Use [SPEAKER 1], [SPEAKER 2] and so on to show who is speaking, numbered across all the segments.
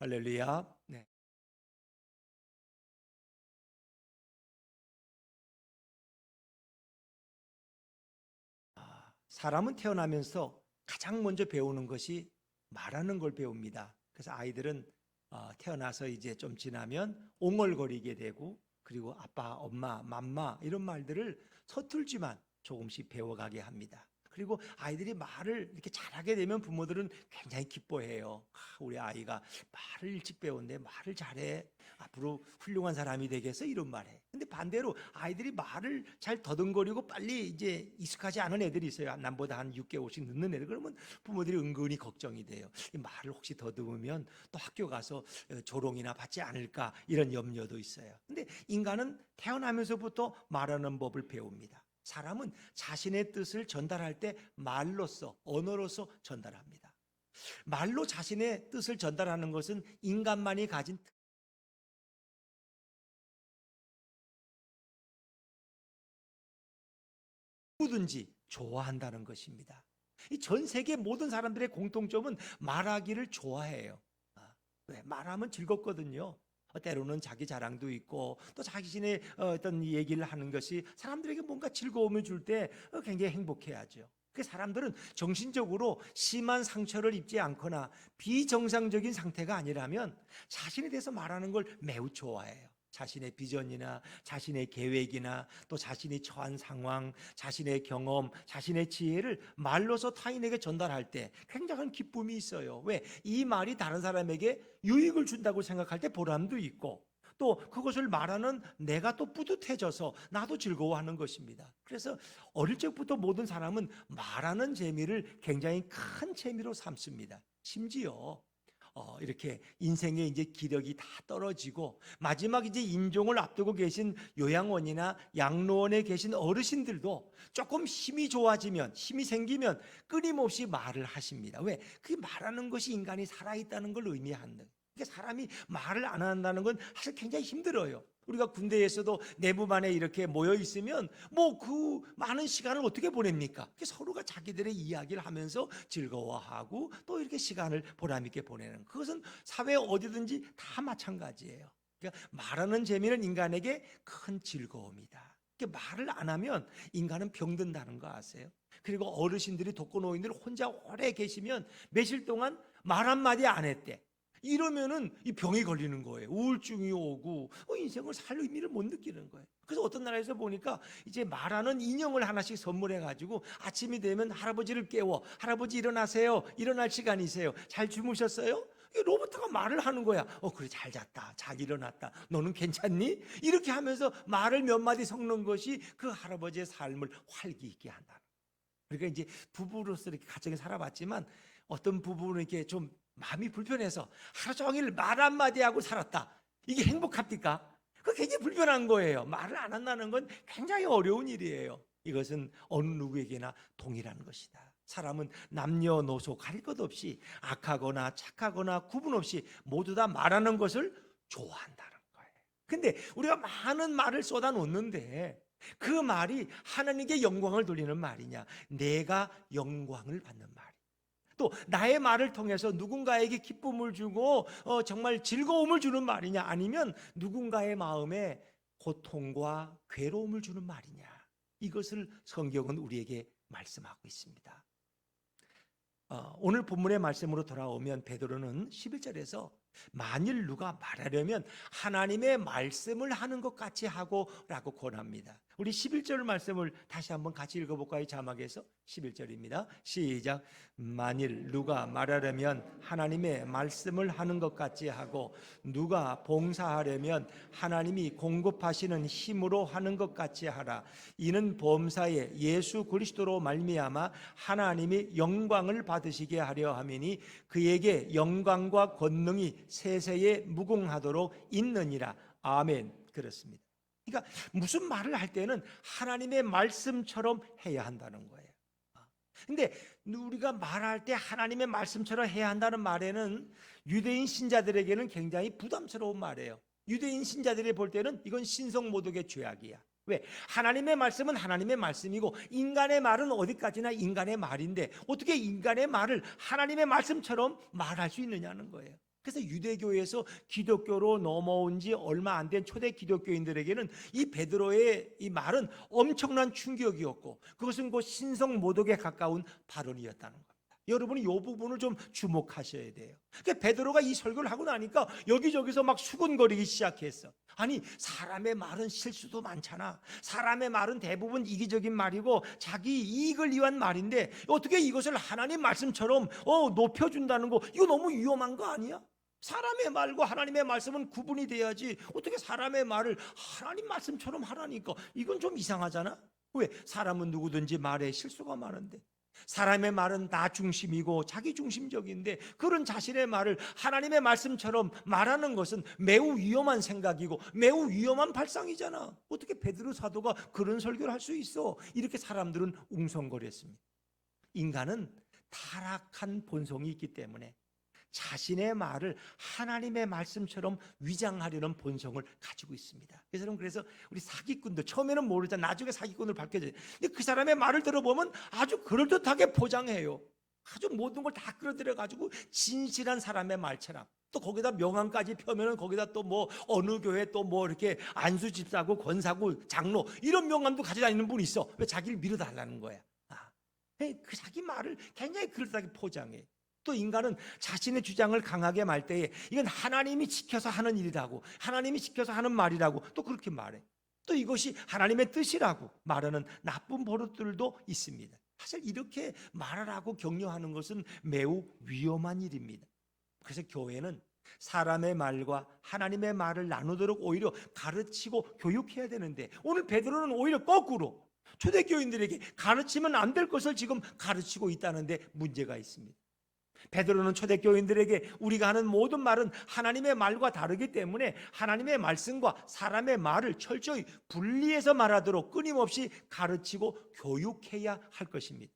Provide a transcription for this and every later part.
[SPEAKER 1] 할렐루야. 네. 사람은 태어나면서 가장 먼저 배우는 것이 말하는 걸 배웁니다. 그래서 아이들은 태어나서 이제 좀 지나면 옹얼거리게 되고, 그리고 아빠, 엄마, 맘마 이런 말들을 서툴지만 조금씩 배워가게 합니다. 그리고 아이들이 말을 이렇게 잘하게 되면 부모들은 굉장히 기뻐해요. 우리 아이가 말을 일찍 배웠네, 말을 잘해, 앞으로 훌륭한 사람이 되겠어, 이런 말해. 근데 반대로 아이들이 말을 잘 더듬거리고 빨리 이제 익숙하지 않은 애들이 있어요. 남보다 한 6개월씩 늦는 애들. 그러면 부모들이 은근히 걱정이 돼요. 이 말을 혹시 더듬으면 또 학교 가서 조롱이나 받지 않을까, 이런 염려도 있어요. 근데 인간은 태어나면서부터 말하는 법을 배웁니다. 사람은 자신의 뜻을 전달할 때 말로써, 언어로서 전달합니다. 말로 자신의 뜻을 전달하는 것은 인간만이 가진 누구든지 좋아한다는 것입니다. 이 전 세계 모든 사람들의 공통점은 말하기를 좋아해요. 왜? 말하면 즐겁거든요. 때로는 자기 자랑도 있고, 또 자신의 어떤 얘기를 하는 것이 사람들에게 뭔가 즐거움을 줄 때 굉장히 행복해하죠. 그 사람들은 정신적으로 심한 상처를 입지 않거나 비정상적인 상태가 아니라면 자신에 대해서 말하는 걸 매우 좋아해요. 자신의 비전이나 자신의 계획이나 또 자신이 처한 상황, 자신의 경험, 자신의 지혜를 말로서 타인에게 전달할 때 굉장한 기쁨이 있어요. 왜? 이 말이 다른 사람에게 유익을 준다고 생각할 때 보람도 있고, 또 그것을 말하는 내가 또 뿌듯해져서 나도 즐거워하는 것입니다. 그래서 어릴 적부터 모든 사람은 말하는 재미를 굉장히 큰 재미로 삼습니다. 심지어 이렇게 인생의 이제 기력이 다 떨어지고 마지막 이제 임종을 앞두고 계신 요양원이나 양로원에 계신 어르신들도 조금 힘이 좋아지면, 힘이 생기면 끊임없이 말을 하십니다. 왜? 그 말하는 것이 인간이 살아있다는 걸 의미하는. 그러니까 사람이 말을 안 한다는 건 사실 굉장히 힘들어요. 우리가 군대에서도 내부반에 이렇게 모여 있으면 뭐 그 많은 시간을 어떻게 보냅니까? 서로가 자기들의 이야기를 하면서 즐거워하고 또 이렇게 시간을 보람 있게 보내는, 그것은 사회 어디든지 다 마찬가지예요. 그러니까 말하는 재미는 인간에게 큰 즐거움이다. 말을 안 하면 인간은 병든다는 거 아세요? 그리고 어르신들이 독거노인들 혼자 오래 계시면 며칠 동안 말 한마디 안 했대. 이러면은 이 병이 걸리는 거예요. 우울증이 오고 인생을 살 의미를 못 느끼는 거예요. 그래서 어떤 나라에서 보니까 이제 말하는 인형을 하나씩 선물해 가지고 아침이 되면 할아버지를 깨워, 할아버지 일어나세요, 일어날 시간이세요, 잘 주무셨어요? 로봇가 말을 하는 거야. 그래, 잘 잤다, 잘 일어났다, 너는 괜찮니? 이렇게 하면서 말을 몇 마디 섞는 것이 그 할아버지의 삶을 활기 있게 한다. 그러니까 이제 부부로서 이렇게 가정에 살아봤지만 어떤 부부는 이렇게 좀 마음이 불편해서 하루 종일 말 한마디 하고 살았다. 이게 행복합니까? 그 굉장히 불편한 거예요. 말을 안 한다는 건 굉장히 어려운 일이에요. 이것은 어느 누구에게나 동일한 것이다. 사람은 남녀노소 가릴 것 없이 악하거나 착하거나 구분 없이 모두 다 말하는 것을 좋아한다는 거예요. 근데 우리가 많은 말을 쏟아놓는데 그 말이 하나님께 영광을 돌리는 말이냐, 내가 영광을 받는 말, 또 나의 말을 통해서 누군가에게 기쁨을 주고 정말 즐거움을 주는 말이냐, 아니면 누군가의 마음에 고통과 괴로움을 주는 말이냐, 이것을 성경은 우리에게 말씀하고 있습니다. 오늘 본문의 말씀으로 돌아오면 베드로는 11절에서 만일 누가 말하려면 하나님의 말씀을 하는 것 같이 하고 라고 권합니다. 우리 11절 말씀을 다시 한번 같이 읽어볼까요? 자막에서 11절입니다. 시작. 만일 누가 말하려면 하나님의 말씀을 하는 것 같이 하고 누가 봉사하려면 하나님이 공급하시는 힘으로 하는 것 같이 하라. 이는 범사에 예수 그리스도로 말미암아 하나님이 영광을 받으시게 하려 함이니 그에게 영광과 권능이 세세에 무궁하도록 있느니라. 아멘. 그렇습니다. 그러니까 무슨 말을 할 때는 하나님의 말씀처럼 해야 한다는 거예요. 근데 우리가 말할 때 하나님의 말씀처럼 해야 한다는 말에는 유대인 신자들에게는 굉장히 부담스러운 말이에요. 유대인 신자들이 볼 때는 이건 신성모독의 죄악이야. 왜? 하나님의 말씀은 하나님의 말씀이고 인간의 말은 어디까지나 인간의 말인데 어떻게 인간의 말을 하나님의 말씀처럼 말할 수 있느냐는 거예요. 그래서 유대교에서 기독교로 넘어온 지 얼마 안 된 초대 기독교인들에게는 이 베드로의 이 말은 엄청난 충격이었고, 그것은 곧 신성 모독에 가까운 발언이었다는 겁니다. 여러분이 이 부분을 좀 주목하셔야 돼요. 그러니까 베드로가 이 설교를 하고 나니까 여기저기서 막 수군거리기 시작했어. 아니, 사람의 말은 실수도 많잖아. 사람의 말은 대부분 이기적인 말이고 자기 이익을 위한 말인데 어떻게 이것을 하나님 말씀처럼 높여준다는 거, 이거 너무 위험한 거 아니야? 사람의 말과 하나님의 말씀은 구분이 돼야지, 어떻게 사람의 말을 하나님 말씀처럼 하라니까, 이건 좀 이상하잖아. 왜? 사람은 누구든지 말에 실수가 많은데, 사람의 말은 나 중심이고 자기 중심적인데, 그런 자신의 말을 하나님의 말씀처럼 말하는 것은 매우 위험한 생각이고 매우 위험한 발상이잖아. 어떻게 베드로 사도가 그런 설교를 할 수 있어? 이렇게 사람들은 웅성거렸습니다. 인간은 타락한 본성이 있기 때문에 자신의 말을 하나님의 말씀처럼 위장하려는 본성을 가지고 있습니다. 그래서 우리 사기꾼들, 처음에는 모르잖아. 나중에 사기꾼을 밝혀져요. 근데 그 사람의 말을 들어보면 아주 그럴듯하게 포장해요. 아주 모든 걸 다 끌어들여 가지고 진실한 사람의 말처럼, 또 거기다 명함까지 펴면은 거기다 또 뭐 어느 교회 또 뭐 이렇게 안수 집사고 권사고 장로 이런 명함도 가지고 다니는 분이 있어. 왜? 자기를 밀어달라는 거야. 그 자기 말을 굉장히 그럴듯하게 포장해. 또 인간은 자신의 주장을 강하게 말 때에 이건 하나님이 지켜서 하는 일이라고, 하나님이 지켜서 하는 말이라고 또 그렇게 말해. 또 이것이 하나님의 뜻이라고 말하는 나쁜 버릇들도 있습니다. 사실 이렇게 말하라고 격려하는 것은 매우 위험한 일입니다. 그래서 교회는 사람의 말과 하나님의 말을 나누도록 오히려 가르치고 교육해야 되는데, 오늘 베드로는 오히려 거꾸로 초대교인들에게 가르치면 안 될 것을 지금 가르치고 있다는데 문제가 있습니다. 베드로는 초대교인들에게 우리가 하는 모든 말은 하나님의 말과 다르기 때문에 하나님의 말씀과 사람의 말을 철저히 분리해서 말하도록 끊임없이 가르치고 교육해야 할 것입니다.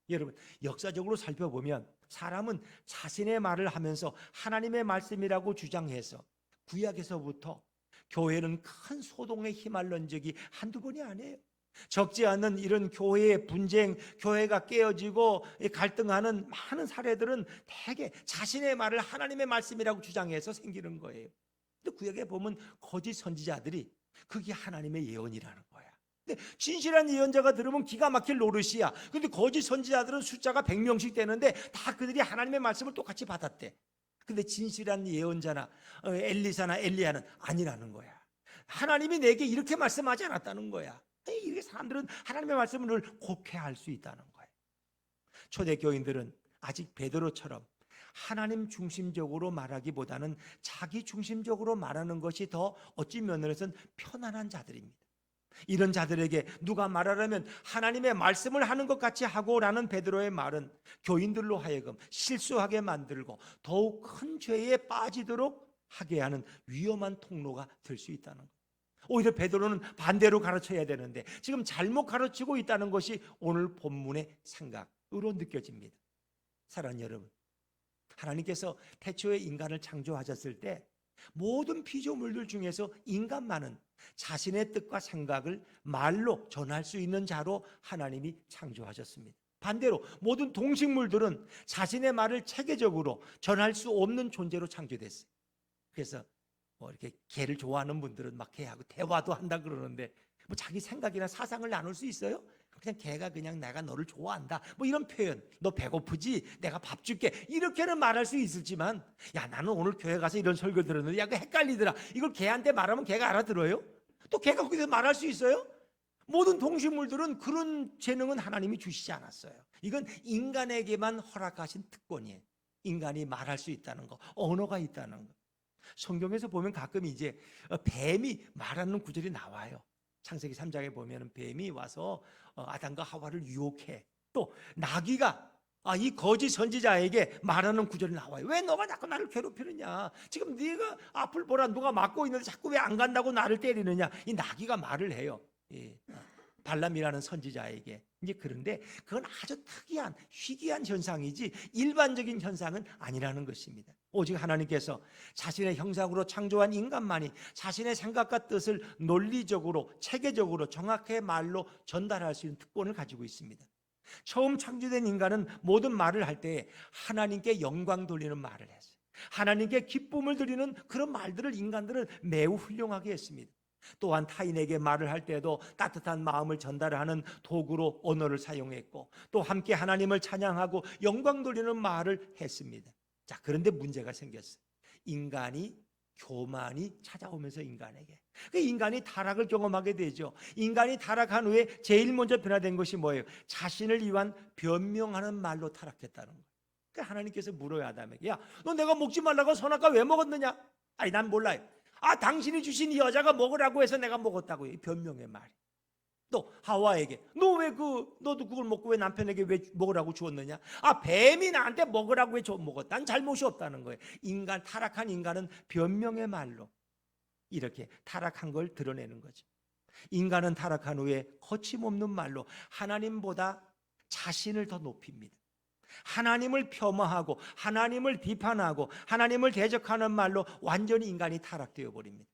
[SPEAKER 1] 여러분, 역사적으로 살펴보면 사람은 자신의 말을 하면서 하나님의 말씀이라고 주장해서 구약에서부터 교회는 큰 소동에 휘말린 적이 한두 번이 아니에요. 적지 않은 이런 교회의 분쟁, 교회가 깨어지고 갈등하는 많은 사례들은 대개 자신의 말을 하나님의 말씀이라고 주장해서 생기는 거예요. 근데 구약에 보면 거짓 선지자들이 그게 하나님의 예언이라는 거야. 근데 진실한 예언자가 들으면 기가 막힐 노릇이야. 근데 거짓 선지자들은 숫자가 100명씩 되는데 다 그들이 하나님의 말씀을 똑같이 받았대. 근데 진실한 예언자나 엘리사나 엘리야는 아니라는 거야. 하나님이 내게 이렇게 말씀하지 않았다는 거야. 이렇게 사람들은 하나님의 말씀을 곡해할 수 있다는 거예요. 초대교인들은 아직 베드로처럼 하나님 중심적으로 말하기보다는 자기 중심적으로 말하는 것이 더 어찌 면에서는 편안한 자들입니다. 이런 자들에게 누가 말하려면 하나님의 말씀을 하는 것 같이 하고라는 베드로의 말은 교인들로 하여금 실수하게 만들고 더욱 큰 죄에 빠지도록 하게 하는 위험한 통로가 될 수 있다는 거예요. 오히려 베드로는 반대로 가르쳐야 되는데 지금 잘못 가르치고 있다는 것이 오늘 본문의 생각으로 느껴집니다. 사랑하는 여러분, 하나님께서 태초에 인간을 창조하셨을 때 모든 피조물들 중에서 인간만은 자신의 뜻과 생각을 말로 전할 수 있는 자로 하나님이 창조하셨습니다. 반대로 모든 동식물들은 자신의 말을 체계적으로 전할 수 없는 존재로 창조됐어요. 그래서 이렇게 개를 좋아하는 분들은 막 개하고 대화도 한다 그러는데, 뭐 자기 생각이나 사상을 나눌 수 있어요? 그냥 개가 그냥 내가 너를 좋아한다 뭐 이런 표현, 너 배고프지? 내가 밥 줄게, 이렇게는 말할 수 있을지만, 야 나는 오늘 교회 가서 이런 설교 들었는데 야 그 헷갈리더라, 이걸 개한테 말하면 개가 알아들어요? 또 개가 거기서 말할 수 있어요? 모든 동식물들은 그런 재능은 하나님이 주시지 않았어요. 이건 인간에게만 허락하신 특권이에요. 인간이 말할 수 있다는 거, 언어가 있다는 거. 성경에서 보면 가끔 이제 뱀이 말하는 구절이 나와요. 창세기 3장에 보면 뱀이 와서 아담과 하와를 유혹해. 또 나귀가 이 거짓 선지자에게 말하는 구절이 나와요. 왜 너가 자꾸 나를 괴롭히느냐? 지금 네가 앞을 보라, 누가 막고 있는데 자꾸 왜 안 간다고 나를 때리느냐? 이 나귀가 말을 해요. 발람이라는 선지자에게. 이제 그런데 그건 아주 특이한 희귀한 현상이지 일반적인 현상은 아니라는 것입니다. 오직 하나님께서 자신의 형상으로 창조한 인간만이 자신의 생각과 뜻을 논리적으로 체계적으로 정확하게 말로 전달할 수 있는 특권을 가지고 있습니다. 처음 창조된 인간은 모든 말을 할 때 하나님께 영광 돌리는 말을 했어요. 하나님께 기쁨을 드리는 그런 말들을 인간들은 매우 훌륭하게 했습니다. 또한 타인에게 말을 할 때도 따뜻한 마음을 전달하는 도구로 언어를 사용했고, 또 함께 하나님을 찬양하고 영광 돌리는 말을 했습니다. 자, 그런데 문제가 생겼어요. 인간이 교만이 찾아오면서 그 인간이 타락을 경험하게 되죠. 인간이 타락한 후에 제일 먼저 변화된 것이 뭐예요? 자신을 위한 변명하는 말로 타락했다는 거예요. 그러니까 하나님께서 물어요, 아담에게. 야, 너 내가 먹지 말라고 선악과 왜 먹었느냐? 아니, 난 몰라요. 당신이 주신 이 여자가 먹으라고 해서 내가 먹었다고요. 이 변명의 말이. 또 하와에게 너도 그걸 먹고 왜 남편에게 왜 먹으라고 주었느냐? 뱀이 나한테 먹으라고 해 줘 먹었다. 난 잘못이 없다는 거예요. 타락한 인간은 변명의 말로 이렇게 타락한 걸 드러내는 거죠. 인간은 타락한 후에 거침없는 말로 하나님보다 자신을 더 높입니다. 하나님을 폄하하고 하나님을 비판하고 하나님을 대적하는 말로 완전히 인간이 타락되어 버립니다.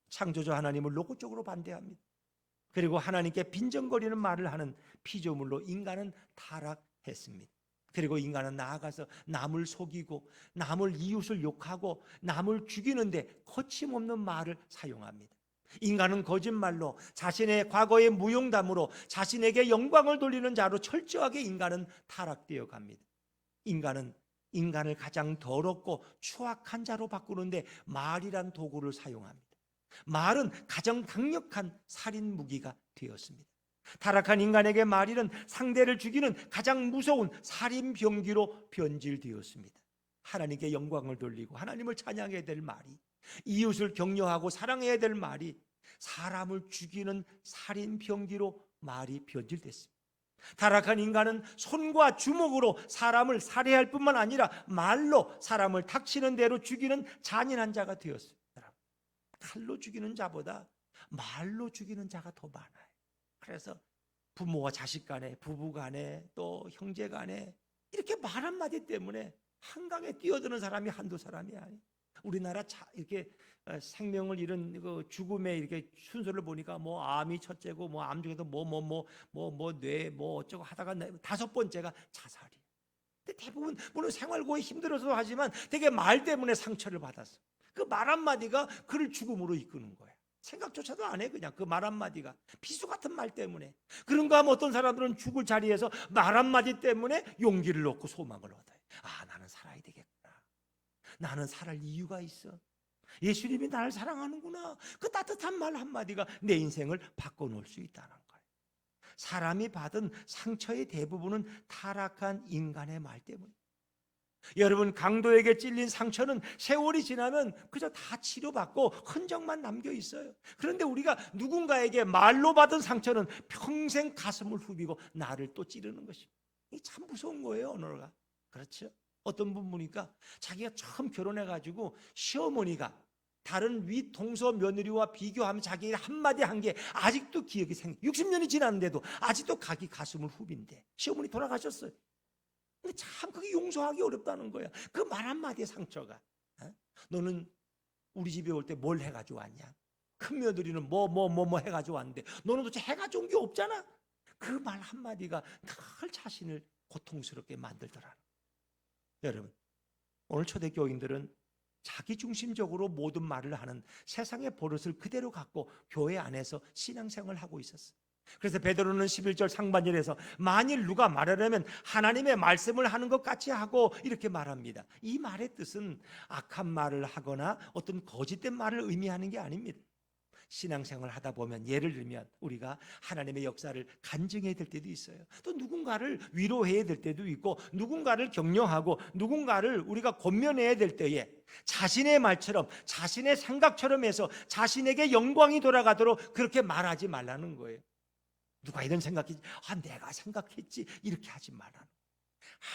[SPEAKER 1] 창조주 하나님을 노골적으로 반대합니다. 그리고 하나님께 빈정거리는 말을 하는 피조물로 인간은 타락했습니다. 그리고 인간은 나아가서 남을 속이고 남을 이웃을 욕하고 남을 죽이는데 거침없는 말을 사용합니다. 인간은 거짓말로 자신의 과거의 무용담으로 자신에게 영광을 돌리는 자로 철저하게 인간은 타락되어 갑니다. 인간은 인간을 가장 더럽고 추악한 자로 바꾸는데 말이란 도구를 사용합니다. 말은 가장 강력한 살인 무기가 되었습니다. 타락한 인간에게 말은 상대를 죽이는 가장 무서운 살인 병기로 변질되었습니다. 하나님께 영광을 돌리고 하나님을 찬양해야 될 말이, 이웃을 격려하고 사랑해야 될 말이 사람을 죽이는 살인 병기로 말이 변질됐습니다. 타락한 인간은 손과 주먹으로 사람을 살해할 뿐만 아니라 말로 사람을 닥치는 대로 죽이는 잔인한 자가 되었습니다. 칼로 죽이는 자보다 말로 죽이는 자가 더 많아요. 그래서 부모와 자식 간에, 부부 간에, 또 형제 간에 이렇게 말 한마디 때문에 한강에 뛰어드는 사람이 한두 사람이 아니에요. 우리나라 이렇게 생명을 잃은 그 죽음의 이렇게 순서를 보니까 뭐 암이 첫째고 뭐 암 중에도 뇌 어쩌고 하다가 5번째가 자살이에요. 근데 대부분 물론 생활고에 힘들어서 하지만 되게 말 때문에 상처를 받았어. 그 말 한마디가 그를 죽음으로 이끄는 거예요. 생각조차도 안 해. 그냥 그 말 한마디가 비수 같은 말 때문에. 그런가 하면 어떤 사람들은 죽을 자리에서 말 한마디 때문에 용기를 얻고 소망을 얻어요. 나는 살아야 되겠구나. 나는 살할 이유가 있어. 예수님이 나를 사랑하는구나. 그 따뜻한 말 한마디가 내 인생을 바꿔놓을 수 있다는 거예요. 사람이 받은 상처의 대부분은 타락한 인간의 말 때문이에요. 여러분, 강도에게 찔린 상처는 세월이 지나면 그저 다 치료받고 흔적만 남겨 있어요. 그런데 우리가 누군가에게 말로 받은 상처는 평생 가슴을 후비고 나를 또 찌르는 것입니다. 이게 참 무서운 거예요, 언어가. 그렇죠? 어떤 분 보니까 자기가 처음 결혼해가지고 시어머니가 다른 위 동서 며느리와 비교하면 자기 한마디 한 게 아직도 기억이 60년이 지났는데도 아직도 가슴을 후빈대. 시어머니 돌아가셨어요. 근데 참 그게 용서하기 어렵다는 거야. 그 말 한마디의 상처가. 너는 우리 집에 올 때 뭘 해가지고 왔냐? 큰 며느리는 뭐 해가지고 왔는데 너는 도대체 해가지고 온 게 없잖아. 그 말 한마디가 늘 자신을 고통스럽게 만들더라. 여러분, 오늘 초대교인들은 자기중심적으로 모든 말을 하는 세상의 버릇을 그대로 갖고 교회 안에서 신앙생활을 하고 있었어요. 그래서 베드로는 11절 상반절에서 만일 누가 말하려면 하나님의 말씀을 하는 것 같이 하고 이렇게 말합니다. 이 말의 뜻은 악한 말을 하거나 어떤 거짓된 말을 의미하는 게 아닙니다. 신앙생활을 하다 보면 예를 들면 우리가 하나님의 역사를 간증해야 될 때도 있어요. 또 누군가를 위로해야 될 때도 있고 누군가를 격려하고 누군가를 우리가 권면해야 될 때에 자신의 말처럼 자신의 생각처럼 해서 자신에게 영광이 돌아가도록 그렇게 말하지 말라는 거예요. 누가 이런 생각했지? 내가 생각했지. 이렇게 하지 말라는 거예요.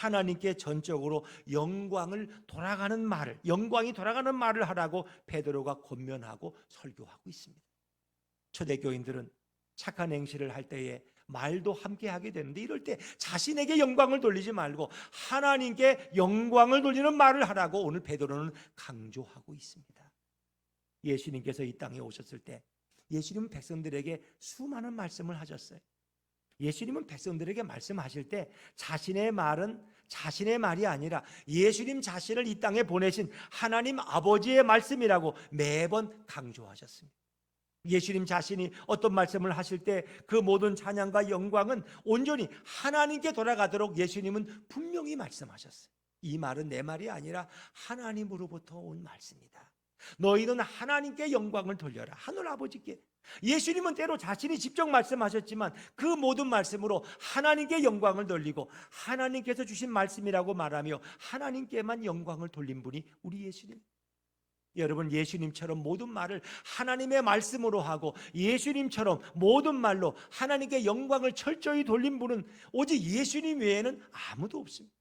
[SPEAKER 1] 하나님께 전적으로 영광이 돌아가는 말을 하라고 베드로가 권면하고 설교하고 있습니다. 초대교인들은 착한 행실을 할 때에 말도 함께 하게 되는데 이럴 때 자신에게 영광을 돌리지 말고 하나님께 영광을 돌리는 말을 하라고 오늘 베드로는 강조하고 있습니다. 예수님께서 이 땅에 오셨을 때 예수님은 백성들에게 수많은 말씀을 하셨어요. 예수님은 백성들에게 말씀하실 때 자신의 말은 자신의 말이 아니라 예수님 자신을 이 땅에 보내신 하나님 아버지의 말씀이라고 매번 강조하셨습니다. 예수님 자신이 어떤 말씀을 하실 때 그 모든 찬양과 영광은 온전히 하나님께 돌아가도록 예수님은 분명히 말씀하셨어요. 이 말은 내 말이 아니라 하나님으로부터 온 말씀이다. 너희는 하나님께 영광을 돌려라. 하늘 아버지께. 예수님은 때로 자신이 직접 말씀하셨지만 그 모든 말씀으로 하나님께 영광을 돌리고 하나님께서 주신 말씀이라고 말하며 하나님께만 영광을 돌린 분이 우리 예수님. 여러분, 예수님처럼 모든 말을 하나님의 말씀으로 하고 예수님처럼 모든 말로 하나님께 영광을 철저히 돌린 분은 오직 예수님 외에는 아무도 없습니다.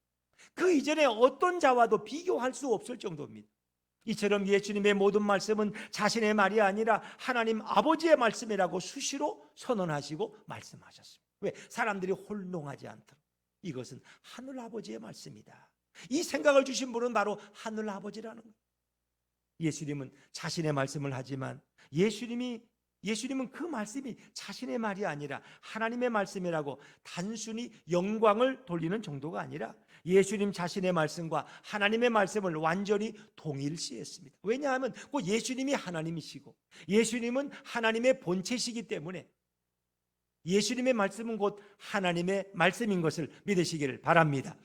[SPEAKER 1] 그 이전에 어떤 자와도 비교할 수 없을 정도입니다. 이처럼 예수님의 모든 말씀은 자신의 말이 아니라 하나님 아버지의 말씀이라고 수시로 선언하시고 말씀하셨습니다. 왜? 사람들이 혼동하지 않도록. 이것은 하늘 아버지의 말씀이다. 이 생각을 주신 분은 바로 하늘 아버지라는 거예요. 예수님은 자신의 말씀을 하지만 예수님은 그 말씀이 자신의 말이 아니라 하나님의 말씀이라고 단순히 영광을 돌리는 정도가 아니라 예수님 자신의 말씀과 하나님의 말씀을 완전히 동일시했습니다. 왜냐하면 꼭 예수님이 하나님이시고 예수님은 하나님의 본체시기 때문에 예수님의 말씀은 곧 하나님의 말씀인 것을 믿으시기를 바랍니다.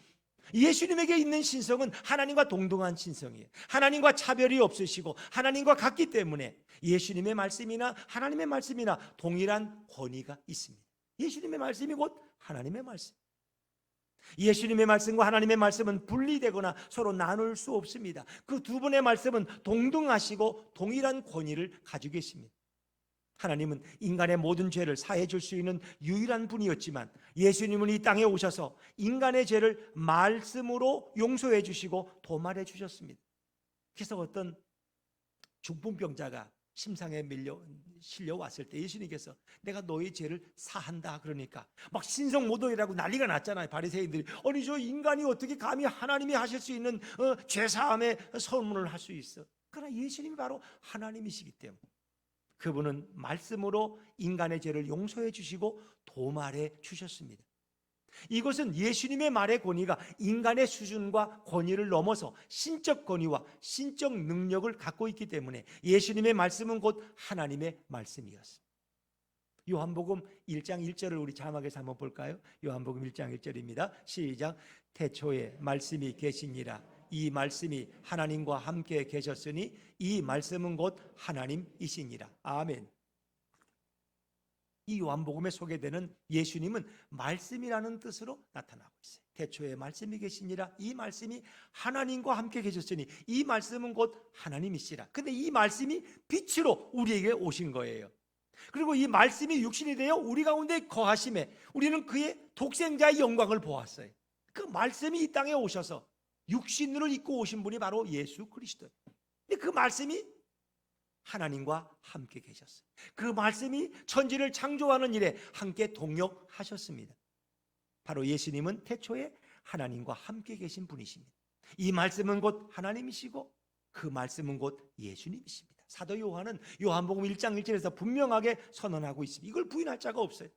[SPEAKER 1] 예수님에게 있는 신성은 하나님과 동등한 신성이에요. 하나님과 차별이 없으시고 하나님과 같기 때문에 예수님의 말씀이나 하나님의 말씀이나 동일한 권위가 있습니다. 예수님의 말씀이 곧 하나님의 말씀. 예수님의 말씀과 하나님의 말씀은 분리되거나 서로 나눌 수 없습니다. 그 두 분의 말씀은 동등하시고 동일한 권위를 가지고 계십니다. 하나님은 인간의 모든 죄를 사해 줄 수 있는 유일한 분이었지만 예수님은 이 땅에 오셔서 인간의 죄를 말씀으로 용서해 주시고 도말해 주셨습니다. 그래서 어떤 중풍병자가 심상에 실려 왔을 때 예수님께서 내가 너의 죄를 사한다 그러니까 막 신성모독이라고 난리가 났잖아요. 바리새인들이 아니 저 인간이 어떻게 감히 하나님이 하실 수 있는 죄사함의 선문을 할 수 있어. 그러나 예수님이 바로 하나님이시기 때문에 그분은 말씀으로 인간의 죄를 용서해 주시고 도말해 주셨습니다. 이것은 예수님의 말의 권위가 인간의 수준과 권위를 넘어서 신적 권위와 신적 능력을 갖고 있기 때문에 예수님의 말씀은 곧 하나님의 말씀이었습니다. 요한복음 1장 1절을 우리 자막에서 한번 볼까요? 요한복음 1장 1절입니다. 시작. 태초에 말씀이 계시니라. 이 말씀이 하나님과 함께 계셨으니 이 말씀은 곧 하나님이시니라. 아멘. 이 요한복음에 소개되는 예수님은 말씀이라는 뜻으로 나타나고 있어요. 태초에 말씀이 계시니라. 이 말씀이 하나님과 함께 계셨으니 이 말씀은 곧 하나님이시라. 근데 이 말씀이 빛으로 우리에게 오신 거예요. 그리고 이 말씀이 육신이 되어 우리 가운데 거하심에 우리는 그의 독생자의 영광을 보았어요. 그 말씀이 이 땅에 오셔서 육신으로 입고 오신 분이 바로 예수 그리스도예요. 근데 그 말씀이 하나님과 함께 계셨어요. 그 말씀이 천지를 창조하는 일에 함께 동역하셨습니다. 바로 예수님은 태초에 하나님과 함께 계신 분이십니다. 이 말씀은 곧 하나님이시고 그 말씀은 곧 예수님이십니다. 사도 요한은 요한복음 1장 1절에서 분명하게 선언하고 있습니다. 이걸 부인할 자가 없어요.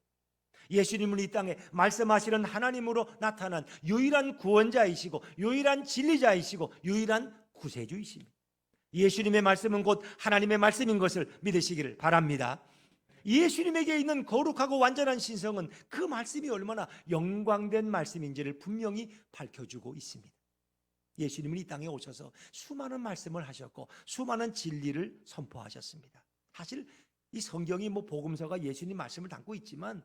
[SPEAKER 1] 예수님은 이 땅에 말씀하시는 하나님으로 나타난 유일한 구원자이시고 유일한 진리자이시고 유일한 구세주이십니다. 예수님의 말씀은 곧 하나님의 말씀인 것을 믿으시기를 바랍니다. 예수님에게 있는 거룩하고 완전한 신성은 그 말씀이 얼마나 영광된 말씀인지를 분명히 밝혀주고 있습니다. 예수님은 이 땅에 오셔서 수많은 말씀을 하셨고 수많은 진리를 선포하셨습니다. 사실 이 성경이 복음서가 예수님 말씀을 담고 있지만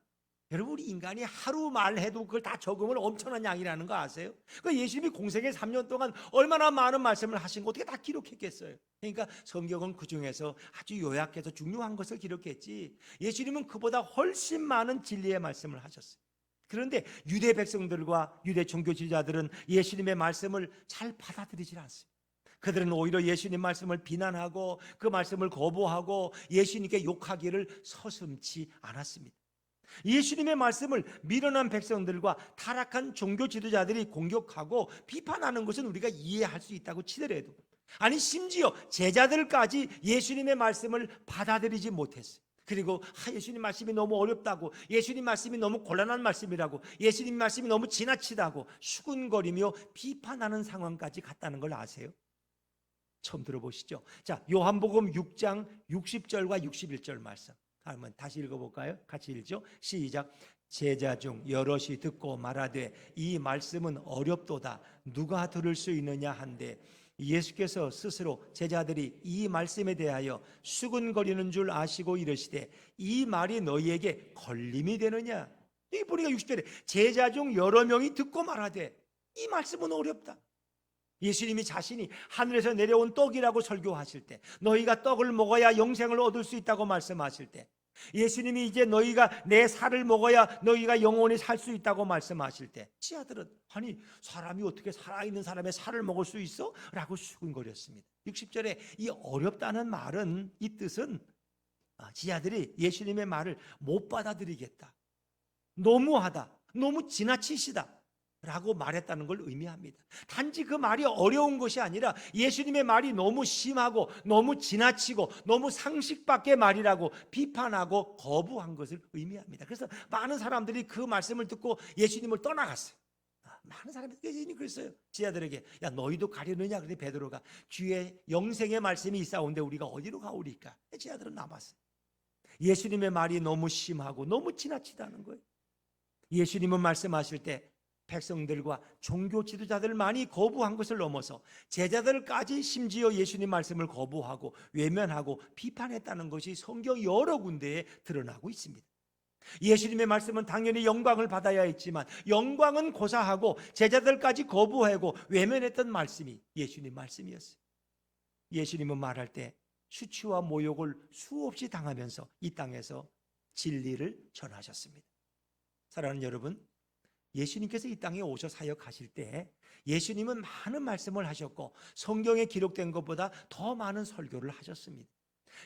[SPEAKER 1] 여러분 우리 인간이 하루 말해도 그걸 다 적으면 엄청난 양이라는 거 아세요? 그러니까 예수님이 공생애 3년 동안 얼마나 많은 말씀을 하신 거 어떻게 다 기록했겠어요? 그러니까 성경은 그중에서 아주 요약해서 중요한 것을 기록했지 예수님은 그보다 훨씬 많은 진리의 말씀을 하셨어요. 그런데 유대 백성들과 유대 종교 지도자들은 예수님의 말씀을 잘 받아들이질 않습니다. 그들은 오히려 예수님 말씀을 비난하고 그 말씀을 거부하고 예수님께 욕하기를 서슴지 않았습니다. 예수님의 말씀을 미련한 백성들과 타락한 종교 지도자들이 공격하고 비판하는 것은 우리가 이해할 수 있다고 치더라도 아니 심지어 제자들까지 예수님의 말씀을 받아들이지 못했어요. 그리고 예수님 말씀이 너무 어렵다고, 예수님 말씀이 너무 곤란한 말씀이라고, 예수님 말씀이 너무 지나치다고 수군거리며 비판하는 상황까지 갔다는 걸 아세요? 처음 들어보시죠? 자, 요한복음 6장 60절과 61절 말씀 한번 다시 읽어볼까요? 같이 읽죠. 시작. 제자 중 여럿이 듣고 말하되 이 말씀은 어렵도다 누가 들을 수 있느냐 한데 예수께서 스스로 제자들이 이 말씀에 대하여 수근거리는 줄 아시고 이르시되 이 말이 너희에게 걸림이 되느냐. 여기 보니까 60절에 제자 중 여러 명이 듣고 말하되 이 말씀은 어렵다. 예수님이 자신이 하늘에서 내려온 떡이라고 설교하실 때, 너희가 떡을 먹어야 영생을 얻을 수 있다고 말씀하실 때, 예수님이 이제 너희가 내 살을 먹어야 너희가 영원히 살 수 있다고 말씀하실 때, 지하들은 아니 사람이 어떻게 살아있는 사람의 살을 먹을 수 있어? 라고 수근거렸습니다. 60절에 이 어렵다는 말은, 이 뜻은 지하들이 예수님의 말을 못 받아들이겠다, 너무하다, 너무 지나치시다 라고 말했다는 걸 의미합니다. 단지 그 말이 어려운 것이 아니라 예수님의 말이 너무 심하고 너무 지나치고 너무 상식 밖의 말이라고 비판하고 거부한 것을 의미합니다. 그래서 많은 사람들이 그 말씀을 듣고 예수님을 떠나갔어요. 많은 사람들이 예수님이 그랬어요. 지하들에게 야 너희도 가려느냐. 그런데 베드로가 주의 영생의 말씀이 있사온데 우리가 어디로 가오리까. 지하들은 남았어요. 예수님의 말이 너무 심하고 너무 지나치다는 거예요. 예수님은 말씀하실 때 백성들과 종교 지도자들 많이 거부한 것을 넘어서 제자들까지 심지어 예수님 말씀을 거부하고 외면하고 비판했다는 것이 성경 여러 군데에 드러나고 있습니다. 예수님의 말씀은 당연히 영광을 받아야 했지만 영광은 고사하고 제자들까지 거부하고 외면했던 말씀이 예수님 말씀이었어요. 예수님은 말할 때 수치와 모욕을 수없이 당하면서 이 땅에서 진리를 전하셨습니다. 사랑하는 여러분, 예수님께서 이 땅에 오셔 사역하실 때 예수님은 많은 말씀을 하셨고 성경에 기록된 것보다 더 많은 설교를 하셨습니다.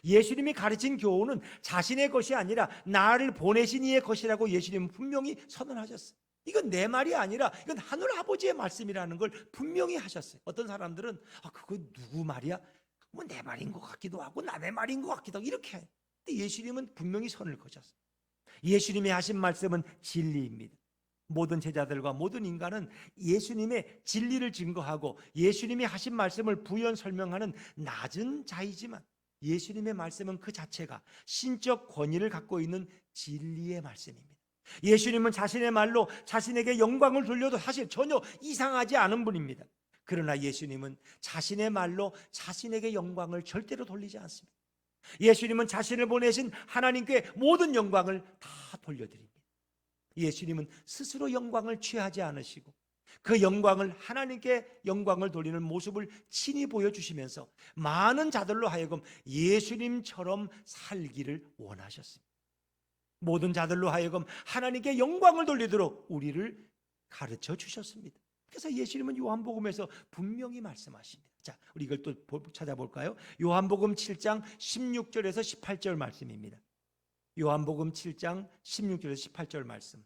[SPEAKER 1] 예수님이 가르친 교훈은 자신의 것이 아니라 나를 보내신 이의 것이라고 예수님은 분명히 선언하셨어요. 이건 내 말이 아니라 이건 하늘 아버지의 말씀이라는 걸 분명히 하셨어요. 어떤 사람들은 그거 누구 말이야? 뭐 내 말인 것 같기도 하고 남의 말인 것 같기도 하고 이렇게 해요. 근데 예수님은 분명히 선을 그으셨어요. 예수님이 하신 말씀은 진리입니다. 모든 제자들과 모든 인간은 예수님의 진리를 증거하고 예수님이 하신 말씀을 부연 설명하는 낮은 자이지만 예수님의 말씀은 그 자체가 신적 권위를 갖고 있는 진리의 말씀입니다. 예수님은 자신의 말로 자신에게 영광을 돌려도 사실 전혀 이상하지 않은 분입니다. 그러나 예수님은 자신의 말로 자신에게 영광을 절대로 돌리지 않습니다. 예수님은 자신을 보내신 하나님께 모든 영광을 다 돌려드립니다. 예수님은 스스로 영광을 취하지 않으시고 그 영광을 하나님께 영광을 돌리는 모습을 친히 보여주시면서 많은 자들로 하여금 예수님처럼 살기를 원하셨습니다. 모든 자들로 하여금 하나님께 영광을 돌리도록 우리를 가르쳐 주셨습니다. 그래서 예수님은 요한복음에서 분명히 말씀하십니다. 자, 우리 이걸 또 찾아볼까요? 요한복음 7장 16절에서 18절 말씀입니다. 요한복음 7장 16절에서 18절 말씀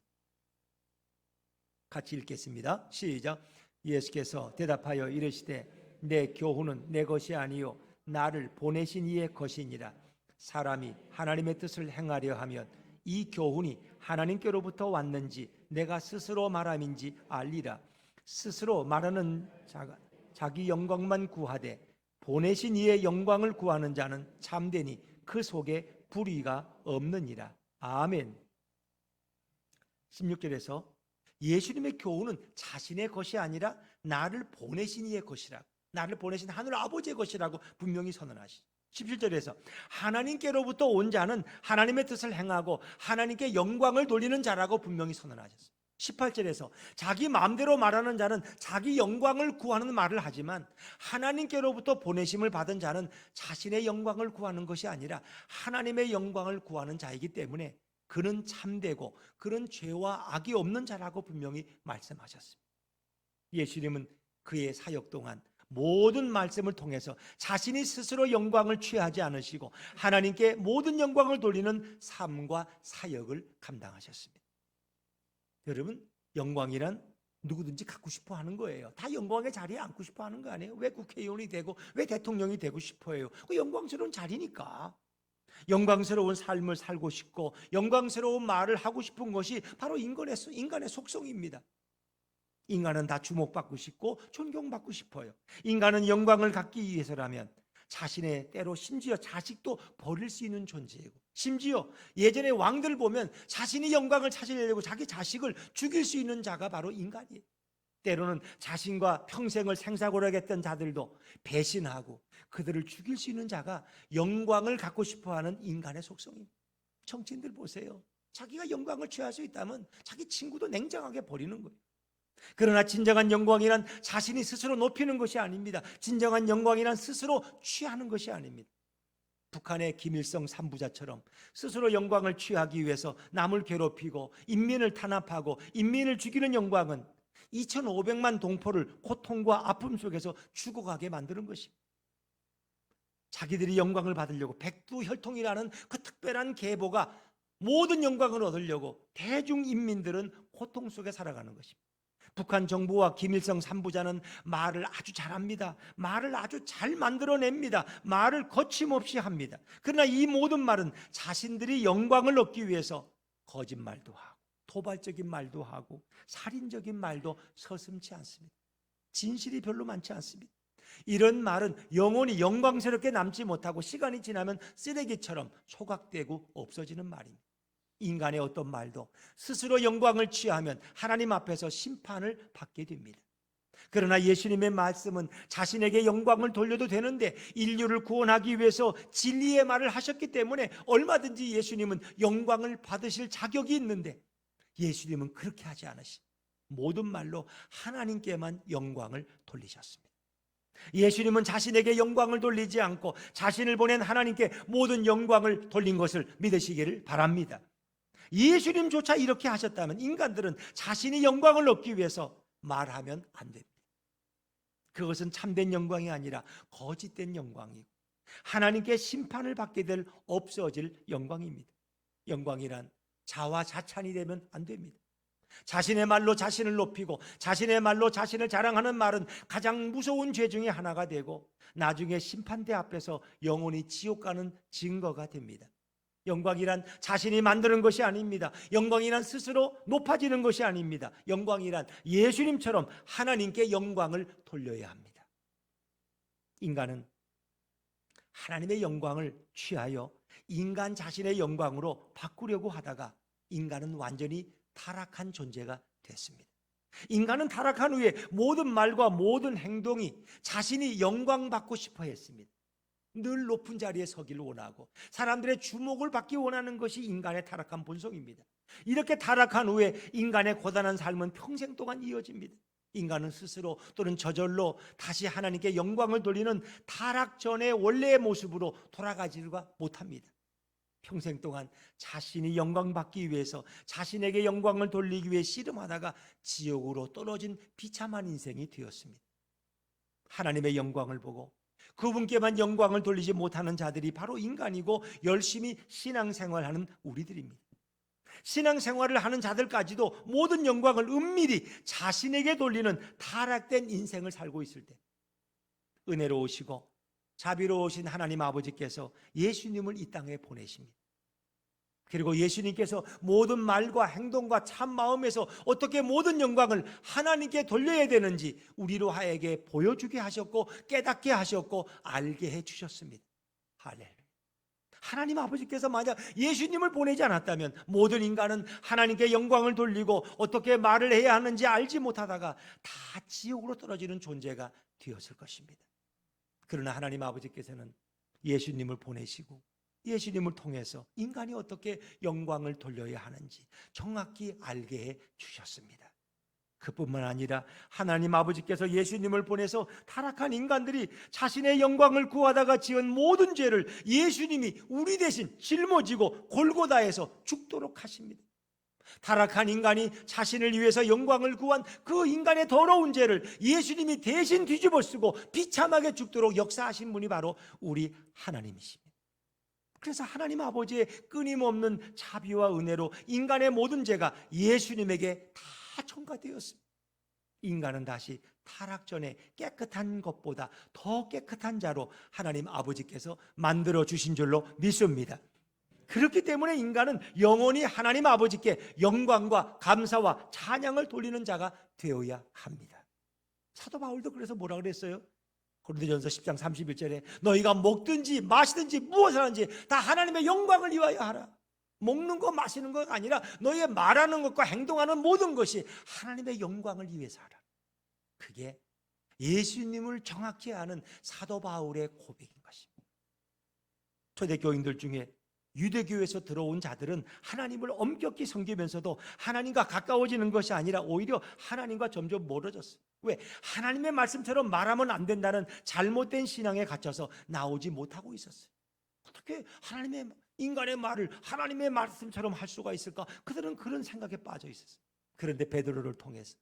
[SPEAKER 1] 같이 읽겠습니다. 시작. 예수께서 대답하여 이르시되 내 교훈은 내 것이 아니요 나를 보내신 이의 것이니라. 사람이 하나님의 뜻을 행하려 하면 이 교훈이 하나님께로부터 왔는지 내가 스스로 말함인지 알리라. 스스로 말하는 자가 자기 영광만 구하되 보내신 이의 영광을 구하는 자는 참되니 그 속에 불의가 없느니라. 아멘. 16절에서 예수님의 교훈은 자신의 것이 아니라 나를 보내신 이의 것이라, 나를 보내신 하늘 아버지의 것이라고 분명히 선언하시죠. 17절에서 하나님께로부터 온 자는 하나님의 뜻을 행하고 하나님께 영광을 돌리는 자라고 분명히 선언하셨습니다. 18절에서 자기 마음대로 말하는 자는 자기 영광을 구하는 말을 하지만 하나님께로부터 보내심을 받은 자는 자신의 영광을 구하는 것이 아니라 하나님의 영광을 구하는 자이기 때문에 그는 참되고 그는 죄와 악이 없는 자라고 분명히 말씀하셨습니다. 예수님은 그의 사역 동안 모든 말씀을 통해서 자신이 스스로 영광을 취하지 않으시고 하나님께 모든 영광을 돌리는 삶과 사역을 감당하셨습니다. 여러분, 영광이란 누구든지 갖고 싶어 하는 거예요. 다 영광의 자리에 앉고 싶어 하는 거 아니에요? 왜 국회의원이 되고 왜 대통령이 되고 싶어 해요? 그 영광스러운 자리니까. 영광스러운 삶을 살고 싶고 영광스러운 말을 하고 싶은 것이 바로 인간의 속성입니다. 인간은 다 주목받고 싶고 존경받고 싶어요. 인간은 영광을 갖기 위해서라면 자신의 때로 심지어 자식도 버릴 수 있는 존재이고, 심지어 예전에 왕들 보면 자신이 영광을 찾으려고 자기 자식을 죽일 수 있는 자가 바로 인간이에요. 때로는 자신과 평생을 생사고락했던 자들도 배신하고 그들을 죽일 수 있는 자가 영광을 갖고 싶어하는 인간의 속성입니다. 정치인들 보세요. 자기가 영광을 취할 수 있다면 자기 친구도 냉정하게 버리는 거예요. 그러나 진정한 영광이란 자신이 스스로 높이는 것이 아닙니다. 진정한 영광이란 스스로 취하는 것이 아닙니다. 북한의 김일성 3부자처럼 스스로 영광을 취하기 위해서 남을 괴롭히고 인민을 탄압하고 인민을 죽이는 영광은 2,500만 동포를 고통과 아픔 속에서 죽어가게 만드는 것입니다. 자기들이 영광을 받으려고 백두혈통이라는 그 특별한 계보가 모든 영광을 얻으려고 대중인민들은 고통 속에 살아가는 것입니다. 북한 정부와 김일성 3부자는 말을 아주 잘합니다. 말을 아주 잘 만들어냅니다. 말을 거침없이 합니다. 그러나 이 모든 말은 자신들이 영광을 얻기 위해서 거짓말도 하고 도발적인 말도 하고 살인적인 말도 서슴지 않습니다. 진실이 별로 많지 않습니다. 이런 말은 영원히 영광스럽게 남지 못하고 시간이 지나면 쓰레기처럼 소각되고 없어지는 말입니다. 인간의 어떤 말도 스스로 영광을 취하면 하나님 앞에서 심판을 받게 됩니다. 그러나 예수님의 말씀은 자신에게 영광을 돌려도 되는데 인류를 구원하기 위해서 진리의 말을 하셨기 때문에 얼마든지 예수님은 영광을 받으실 자격이 있는데, 예수님은 그렇게 하지 않으시 모든 말로 하나님께만 영광을 돌리셨습니다. 예수님은 자신에게 영광을 돌리지 않고 자신을 보낸 하나님께 모든 영광을 돌린 것을 믿으시기를 바랍니다. 예수님조차 이렇게 하셨다면 인간들은 자신이 영광을 얻기 위해서 말하면 안 됩니다. 그것은 참된 영광이 아니라 거짓된 영광이고 하나님께 심판을 받게 될 없어질 영광입니다. 영광이란 자화자찬이 되면 안 됩니다. 자신의 말로 자신을 높이고 자신의 말로 자신을 자랑하는 말은 가장 무서운 죄 중에 하나가 되고 나중에 심판대 앞에서 영원히 지옥 가는 증거가 됩니다. 영광이란 자신이 만드는 것이 아닙니다. 영광이란 스스로 높아지는 것이 아닙니다. 영광이란 예수님처럼 하나님께 영광을 돌려야 합니다. 인간은 하나님의 영광을 취하여 인간 자신의 영광으로 바꾸려고 하다가 인간은 완전히 타락한 존재가 됐습니다. 인간은 타락한 후에 모든 말과 모든 행동이 자신이 영광받고 싶어 했습니다. 늘 높은 자리에 서기를 원하고 사람들의 주목을 받기 원하는 것이 인간의 타락한 본성입니다. 이렇게 타락한 후에 인간의 고단한 삶은 평생 동안 이어집니다. 인간은 스스로 또는 저절로 다시 하나님께 영광을 돌리는 타락 전의 원래의 모습으로 돌아가지가 못합니다. 평생 동안 자신이 영광받기 위해서 자신에게 영광을 돌리기 위해 씨름하다가 지옥으로 떨어진 비참한 인생이 되었습니다. 하나님의 영광을 보고 그분께만 영광을 돌리지 못하는 자들이 바로 인간이고 열심히 신앙생활하는 우리들입니다. 신앙생활을 하는 자들까지도 모든 영광을 은밀히 자신에게 돌리는 타락된 인생을 살고 있을 때 은혜로우시고 자비로우신 하나님 아버지께서 예수님을 이 땅에 보내십니다. 그리고 예수님께서 모든 말과 행동과 참 마음에서 어떻게 모든 영광을 하나님께 돌려야 되는지 우리로 하여금 보여주게 하셨고 깨닫게 하셨고 알게 해주셨습니다. 할렐루야. 하나님 아버지께서 만약 예수님을 보내지 않았다면 모든 인간은 하나님께 영광을 돌리고 어떻게 말을 해야 하는지 알지 못하다가 다 지옥으로 떨어지는 존재가 되었을 것입니다. 그러나 하나님 아버지께서는 예수님을 보내시고 예수님을 통해서 인간이 어떻게 영광을 돌려야 하는지 정확히 알게 해 주셨습니다. 그뿐만 아니라 하나님 아버지께서 예수님을 보내서 타락한 인간들이 자신의 영광을 구하다가 지은 모든 죄를 예수님이 우리 대신 짊어지고 골고다에서 죽도록 하십니다. 타락한 인간이 자신을 위해서 영광을 구한 그 인간의 더러운 죄를 예수님이 대신 뒤집어 쓰고 비참하게 죽도록 역사하신 분이 바로 우리 하나님이십니다. 그래서 하나님 아버지의 끊임없는 자비와 은혜로 인간의 모든 죄가 예수님에게 다 전가되었습니다. 인간은 다시 타락 전에 깨끗한 것보다 더 깨끗한 자로 하나님 아버지께서 만들어 주신 줄로 믿습니다. 그렇기 때문에 인간은 영원히 하나님 아버지께 영광과 감사와 찬양을 돌리는 자가 되어야 합니다. 사도 바울도 그래서 뭐라 그랬어요? 고린도전서 10장 31절에 너희가 먹든지 마시든지 무엇을 하든지 다 하나님의 영광을 위하여 하라. 먹는 거 마시는 것 아니라 너희의 말하는 것과 행동하는 모든 것이 하나님의 영광을 위해서 하라. 그게 예수님을 정확히 아는 사도 바울의 고백인 것입니다. 초대교인들 중에 유대교에서 들어온 자들은 하나님을 엄격히 섬기면서도 하나님과 가까워지는 것이 아니라 오히려 하나님과 점점 멀어졌어요. 왜? 하나님의 말씀처럼 말하면 안 된다는 잘못된 신앙에 갇혀서 나오지 못하고 있었어요. 어떻게 하나님의 인간의 말을 하나님의 말씀처럼 할 수가 있을까? 그들은 그런 생각에 빠져 있었어요. 그런데 베드로를 통해서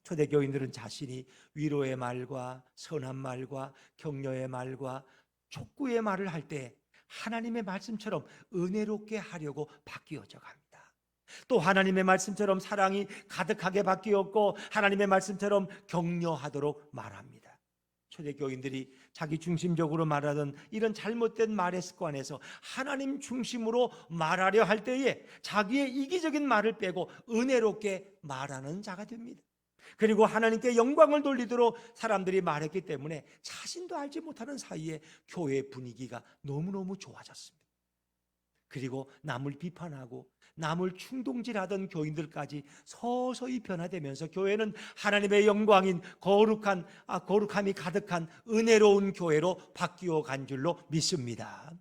[SPEAKER 1] 초대교인들은 자신이 위로의 말과 선한 말과 격려의 말과 촉구의 말을 할 때 하나님의 말씀처럼 은혜롭게 하려고 바뀌어져 갑니다. 또 하나님의 말씀처럼 사랑이 가득하게 바뀌었고 하나님의 말씀처럼 격려하도록 말합니다. 초대교인들이 자기 중심적으로 말하던 이런 잘못된 말의 습관에서 하나님 중심으로 말하려 할 때에 자기의 이기적인 말을 빼고 은혜롭게 말하는 자가 됩니다. 그리고 하나님께 영광을 돌리도록 사람들이 말했기 때문에 자신도 알지 못하는 사이에 교회 분위기가 너무너무 좋아졌습니다. 그리고 남을 비판하고 남을 충동질하던 교인들까지 서서히 변화되면서 교회는 하나님의 영광인 거룩함이 가득한 은혜로운 교회로 바뀌어 간 줄로 믿습니다.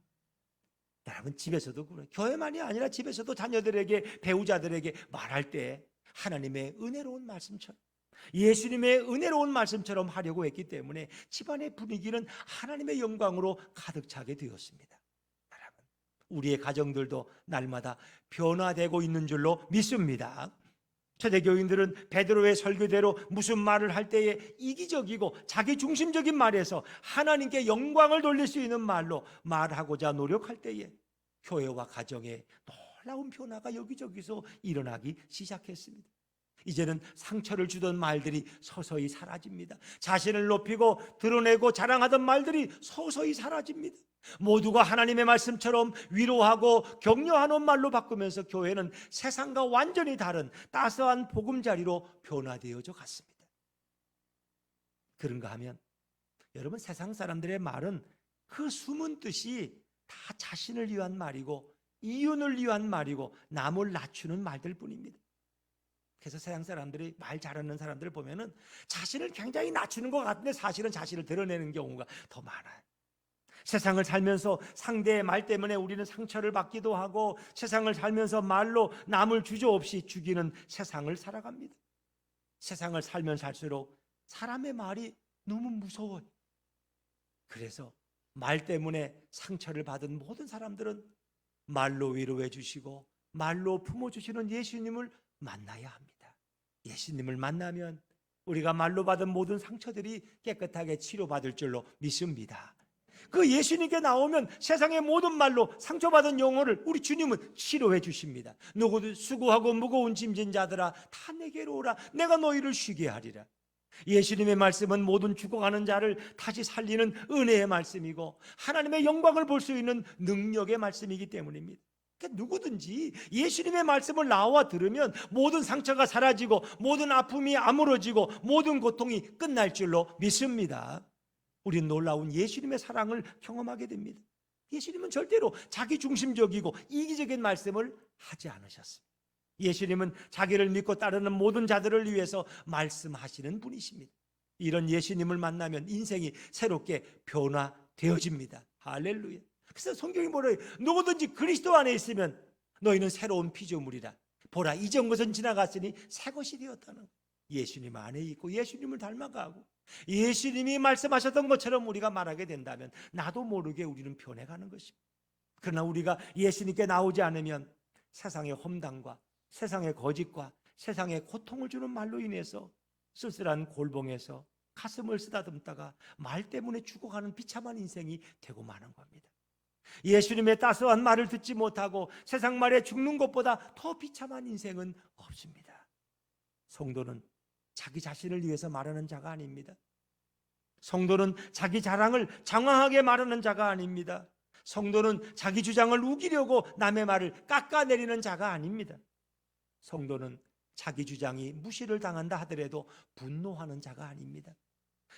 [SPEAKER 1] 여러분, 집에서도 그래요. 교회만이 아니라 집에서도 자녀들에게, 배우자들에게 말할 때 하나님의 은혜로운 말씀처럼, 예수님의 은혜로운 말씀처럼 하려고 했기 때문에 집안의 분위기는 하나님의 영광으로 가득 차게 되었습니다. 여러분, 우리의 가정들도 날마다 변화되고 있는 줄로 믿습니다. 초대교인들은 베드로의 설교대로 무슨 말을 할 때에 이기적이고 자기중심적인 말에서 하나님께 영광을 돌릴 수 있는 말로 말하고자 노력할 때에 교회와 가정에 놀라운 변화가 여기저기서 일어나기 시작했습니다. 이제는 상처를 주던 말들이 서서히 사라집니다. 자신을 높이고 드러내고 자랑하던 말들이 서서히 사라집니다. 모두가 하나님의 말씀처럼 위로하고 격려하는 말로 바꾸면서 교회는 세상과 완전히 다른 따스한 보금자리로 변화되어져 갔습니다. 그런가 하면 여러분, 세상 사람들의 말은 그 숨은 뜻이 다 자신을 위한 말이고 이윤을 위한 말이고 남을 낮추는 말들 뿐입니다. 그래서 세상 사람들이 말 잘하는 사람들을 보면은 자신을 굉장히 낮추는 것 같은데 사실은 자신을 드러내는 경우가 더 많아요. 세상을 살면서 상대의 말 때문에 우리는 상처를 받기도 하고 세상을 살면서 말로 남을 주저없이 죽이는 세상을 살아갑니다. 세상을 살면 살수록 사람의 말이 너무 무서워요. 그래서 말 때문에 상처를 받은 모든 사람들은 말로 위로해 주시고 말로 품어주시는 예수님을 만나야 합니다. 예수님을 만나면 우리가 말로 받은 모든 상처들이 깨끗하게 치료받을 줄로 믿습니다. 그 예수님께 나오면 세상의 모든 말로 상처받은 영혼을 우리 주님은 치료해 주십니다. 누구도 수고하고 무거운 짐진 자들아 다 내게로 오라, 내가 너희를 쉬게 하리라. 예수님의 말씀은 모든 죽어가는 자를 다시 살리는 은혜의 말씀이고 하나님의 영광을 볼 수 있는 능력의 말씀이기 때문입니다. 누구든지 예수님의 말씀을 나와 들으면 모든 상처가 사라지고 모든 아픔이 아물어지고 모든 고통이 끝날 줄로 믿습니다. 우리는 놀라운 예수님의 사랑을 경험하게 됩니다. 예수님은 절대로 자기중심적이고 이기적인 말씀을 하지 않으셨습니다. 예수님은 자기를 믿고 따르는 모든 자들을 위해서 말씀하시는 분이십니다. 이런 예수님을 만나면 인생이 새롭게 변화되어집니다. 할렐루야. 그래서 성경이 뭐래요? 누구든지 그리스도 안에 있으면 너희는 새로운 피조물이라. 보라, 이전 것은 지나갔으니 새 것이 되었다는. 예수님 안에 있고 예수님을 닮아가고 예수님이 말씀하셨던 것처럼 우리가 말하게 된다면 나도 모르게 우리는 변해가는 것입니다. 그러나 우리가 예수님께 나오지 않으면 세상의 험담과 세상의 거짓과 세상의 고통을 주는 말로 인해서 쓸쓸한 골봉에서 가슴을 쓰다듬다가 말 때문에 죽어가는 비참한 인생이 되고 마는 겁니다. 예수님의 따스한 말을 듣지 못하고 세상 말에 죽는 것보다 더 비참한 인생은 없습니다. 성도는 자기 자신을 위해서 말하는 자가 아닙니다. 성도는 자기 자랑을 장황하게 말하는 자가 아닙니다. 성도는 자기 주장을 우기려고 남의 말을 깎아내리는 자가 아닙니다. 성도는 자기 주장이 무시를 당한다 하더라도 분노하는 자가 아닙니다.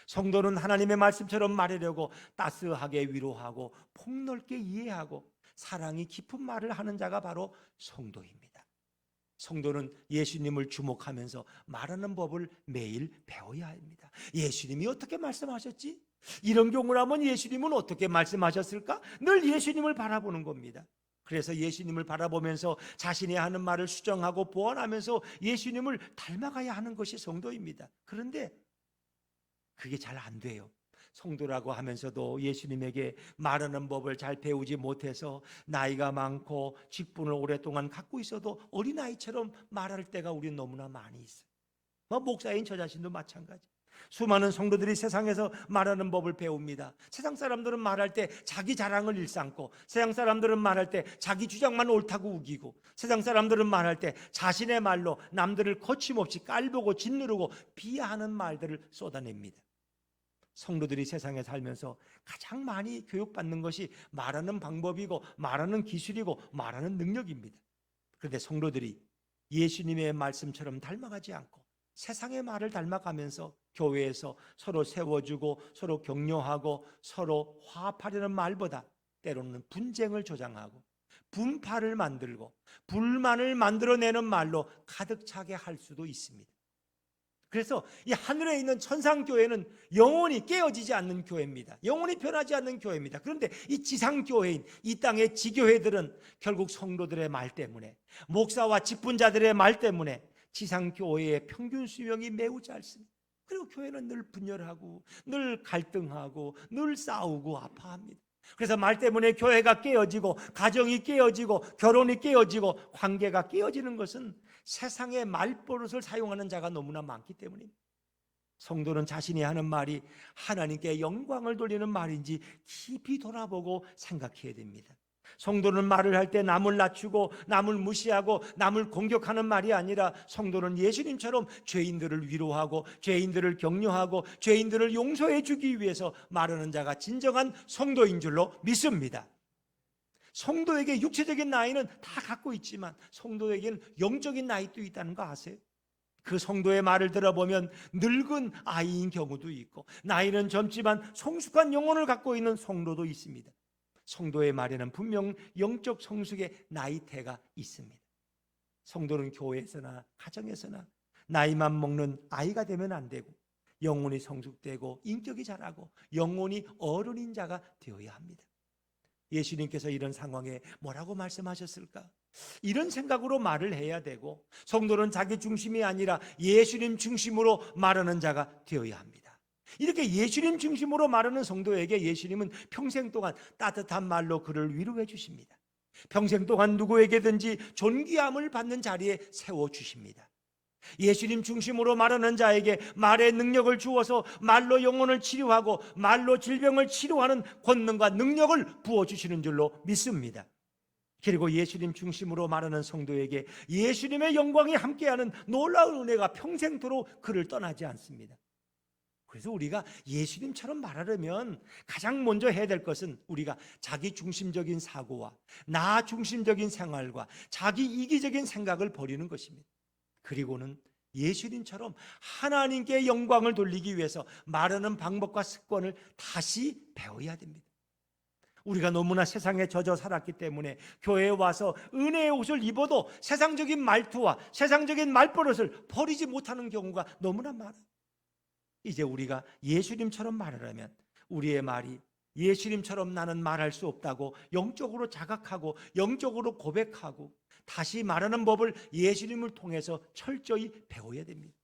[SPEAKER 1] 성도는 하나님의 말씀처럼 말하려고 따스하게 위로하고 폭넓게 이해하고 사랑이 깊은 말을 하는 자가 바로 성도입니다. 성도는 예수님을 주목하면서 말하는 법을 매일 배워야 합니다. 예수님이 어떻게 말씀하셨지? 이런 경우라면 예수님은 어떻게 말씀하셨을까? 늘 예수님을 바라보는 겁니다. 그래서 예수님을 바라보면서 자신이 하는 말을 수정하고 보완하면서 예수님을 닮아가야 하는 것이 성도입니다. 그런데 그게 잘 안 돼요. 성도라고 하면서도 예수님에게 말하는 법을 잘 배우지 못해서 나이가 많고 직분을 오랫동안 갖고 있어도 어린아이처럼 말할 때가 우리는 너무나 많이 있어요. 목사인 저 자신도 마찬가지. 수많은 성도들이 세상에서 말하는 법을 배웁니다. 세상 사람들은 말할 때 자기 자랑을 일삼고, 세상 사람들은 말할 때 자기 주장만 옳다고 우기고, 세상 사람들은 말할 때 자신의 말로 남들을 거침없이 깔보고 짓누르고 비하하는 말들을 쏟아냅니다. 성도들이 세상에 살면서 가장 많이 교육받는 것이 말하는 방법이고 말하는 기술이고 말하는 능력입니다. 그런데 성도들이 예수님의 말씀처럼 닮아가지 않고 세상의 말을 닮아가면서 교회에서 서로 세워주고 서로 격려하고 서로 화합하려는 말보다 때로는 분쟁을 조장하고 분파를 만들고 불만을 만들어내는 말로 가득 차게 할 수도 있습니다. 그래서 이 하늘에 있는 천상교회는 영원히 깨어지지 않는 교회입니다. 영원히 변하지 않는 교회입니다. 그런데 이 지상교회인 이 땅의 지교회들은 결국 성도들의 말 때문에, 목사와 직분자들의 말 때문에 지상교회의 평균 수명이 매우 짧습니다. 그리고 교회는 늘 분열하고 늘 갈등하고 늘 싸우고 아파합니다. 그래서 말 때문에 교회가 깨어지고 가정이 깨어지고 결혼이 깨어지고 관계가 깨어지는 것은 세상의 말버릇을 사용하는 자가 너무나 많기 때문입니다. 성도는 자신이 하는 말이 하나님께 영광을 돌리는 말인지 깊이 돌아보고 생각해야 됩니다. 성도는 말을 할 때 남을 낮추고 남을 무시하고 남을 공격하는 말이 아니라 성도는 예수님처럼 죄인들을 위로하고 죄인들을 격려하고 죄인들을 용서해 주기 위해서 말하는 자가 진정한 성도인 줄로 믿습니다. 성도에게 육체적인 나이는 다 갖고 있지만 성도에게는 영적인 나이도 있다는 거 아세요? 그 성도의 말을 들어보면 늙은 아이인 경우도 있고 나이는 젊지만 성숙한 영혼을 갖고 있는 성도도 있습니다. 성도의 말에는 분명 영적 성숙의 나이대가 있습니다. 성도는 교회에서나 가정에서나 나이만 먹는 아이가 되면 안 되고 영혼이 성숙되고 인격이 자라고 영혼이 어른인 자가 되어야 합니다. 예수님께서 이런 상황에 뭐라고 말씀하셨을까? 이런 생각으로 말을 해야 되고 성도는 자기 중심이 아니라 예수님 중심으로 말하는 자가 되어야 합니다. 이렇게 예수님 중심으로 말하는 성도에게 예수님은 평생 동안 따뜻한 말로 그를 위로해 주십니다. 평생 동안 누구에게든지 존귀함을 받는 자리에 세워주십니다. 예수님 중심으로 말하는 자에게 말의 능력을 주어서 말로 영혼을 치료하고 말로 질병을 치료하는 권능과 능력을 부어주시는 줄로 믿습니다. 그리고 예수님 중심으로 말하는 성도에게 예수님의 영광이 함께하는 놀라운 은혜가 평생토록 그를 떠나지 않습니다. 그래서 우리가 예수님처럼 말하려면 가장 먼저 해야 될 것은 우리가 자기 중심적인 사고와 나 중심적인 생활과 자기 이기적인 생각을 버리는 것입니다. 그리고는 예수님처럼 하나님께 영광을 돌리기 위해서 말하는 방법과 습관을 다시 배워야 됩니다. 우리가 너무나 세상에 젖어 살았기 때문에 교회에 와서 은혜의 옷을 입어도 세상적인 말투와 세상적인 말버릇을 버리지 못하는 경우가 너무나 많아요. 이제 우리가 예수님처럼 말하려면 우리의 말이 예수님처럼 나는 말할 수 없다고 영적으로 자각하고 영적으로 고백하고 다시 말하는 법을 예수님을 통해서 철저히 배워야 됩니다.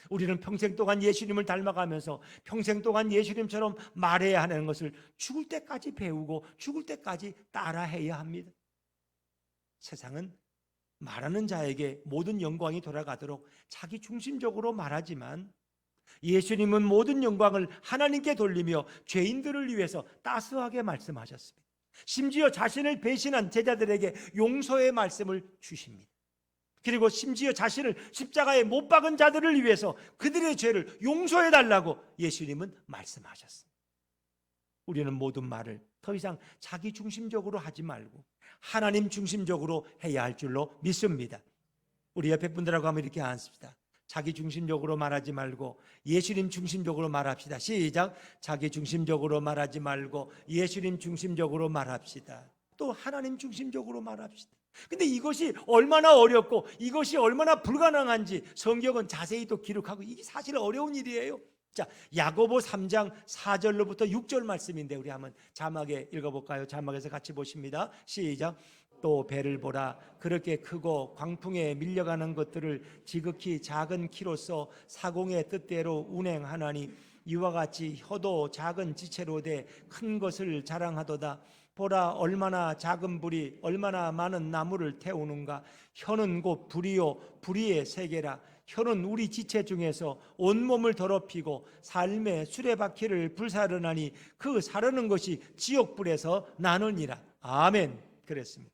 [SPEAKER 1] 우리는 평생 동안 예수님을 닮아가면서 평생 동안 예수님처럼 말해야 하는 것을 죽을 때까지 배우고 죽을 때까지 따라해야 합니다. 세상은 말하는 자에게 모든 영광이 돌아가도록 자기 중심적으로 말하지만 예수님은 모든 영광을 하나님께 돌리며 죄인들을 위해서 따스하게 말씀하셨습니다. 심지어 자신을 배신한 제자들에게 용서의 말씀을 주십니다. 그리고 심지어 자신을 십자가에 못 박은 자들을 위해서 그들의 죄를 용서해 달라고 예수님은 말씀하셨습니다. 우리는 모든 말을 더 이상 자기 중심적으로 하지 말고 하나님 중심적으로 해야 할 줄로 믿습니다. 우리 옆에 분들하고 한번 이렇게 앉습시다. 자기 중심적으로 말하지 말고 예수님 중심적으로 말합시다. 시작. 자기 중심적으로 말하지 말고 예수님 중심적으로 말합시다. 또 하나님 중심적으로 말합시다. 근데 이것이 얼마나 어렵고 이것이 얼마나 불가능한지 성경은 자세히 또 기록하고, 이게 사실 어려운 일이에요. 자, 야고보 3장 4절로부터 6절 말씀인데 우리 한번 자막에 읽어볼까요? 자막에서 같이 보십니다. 시작. 또 배를 보라. 그렇게 크고 광풍에 밀려가는 것들을 지극히 작은 키로서 사공의 뜻대로 운행하나니 이와 같이 혀도 작은 지체로 돼 큰 것을 자랑하도다. 보라, 얼마나 작은 불이 얼마나 많은 나무를 태우는가. 혀는 곧 불이요 불의의 세계라. 혀는 우리 지체 중에서 온몸을 더럽히고 삶의 수레바퀴를 불사르나니 그 사르는 것이 지옥불에서 나느니라. 아멘. 그랬습니다.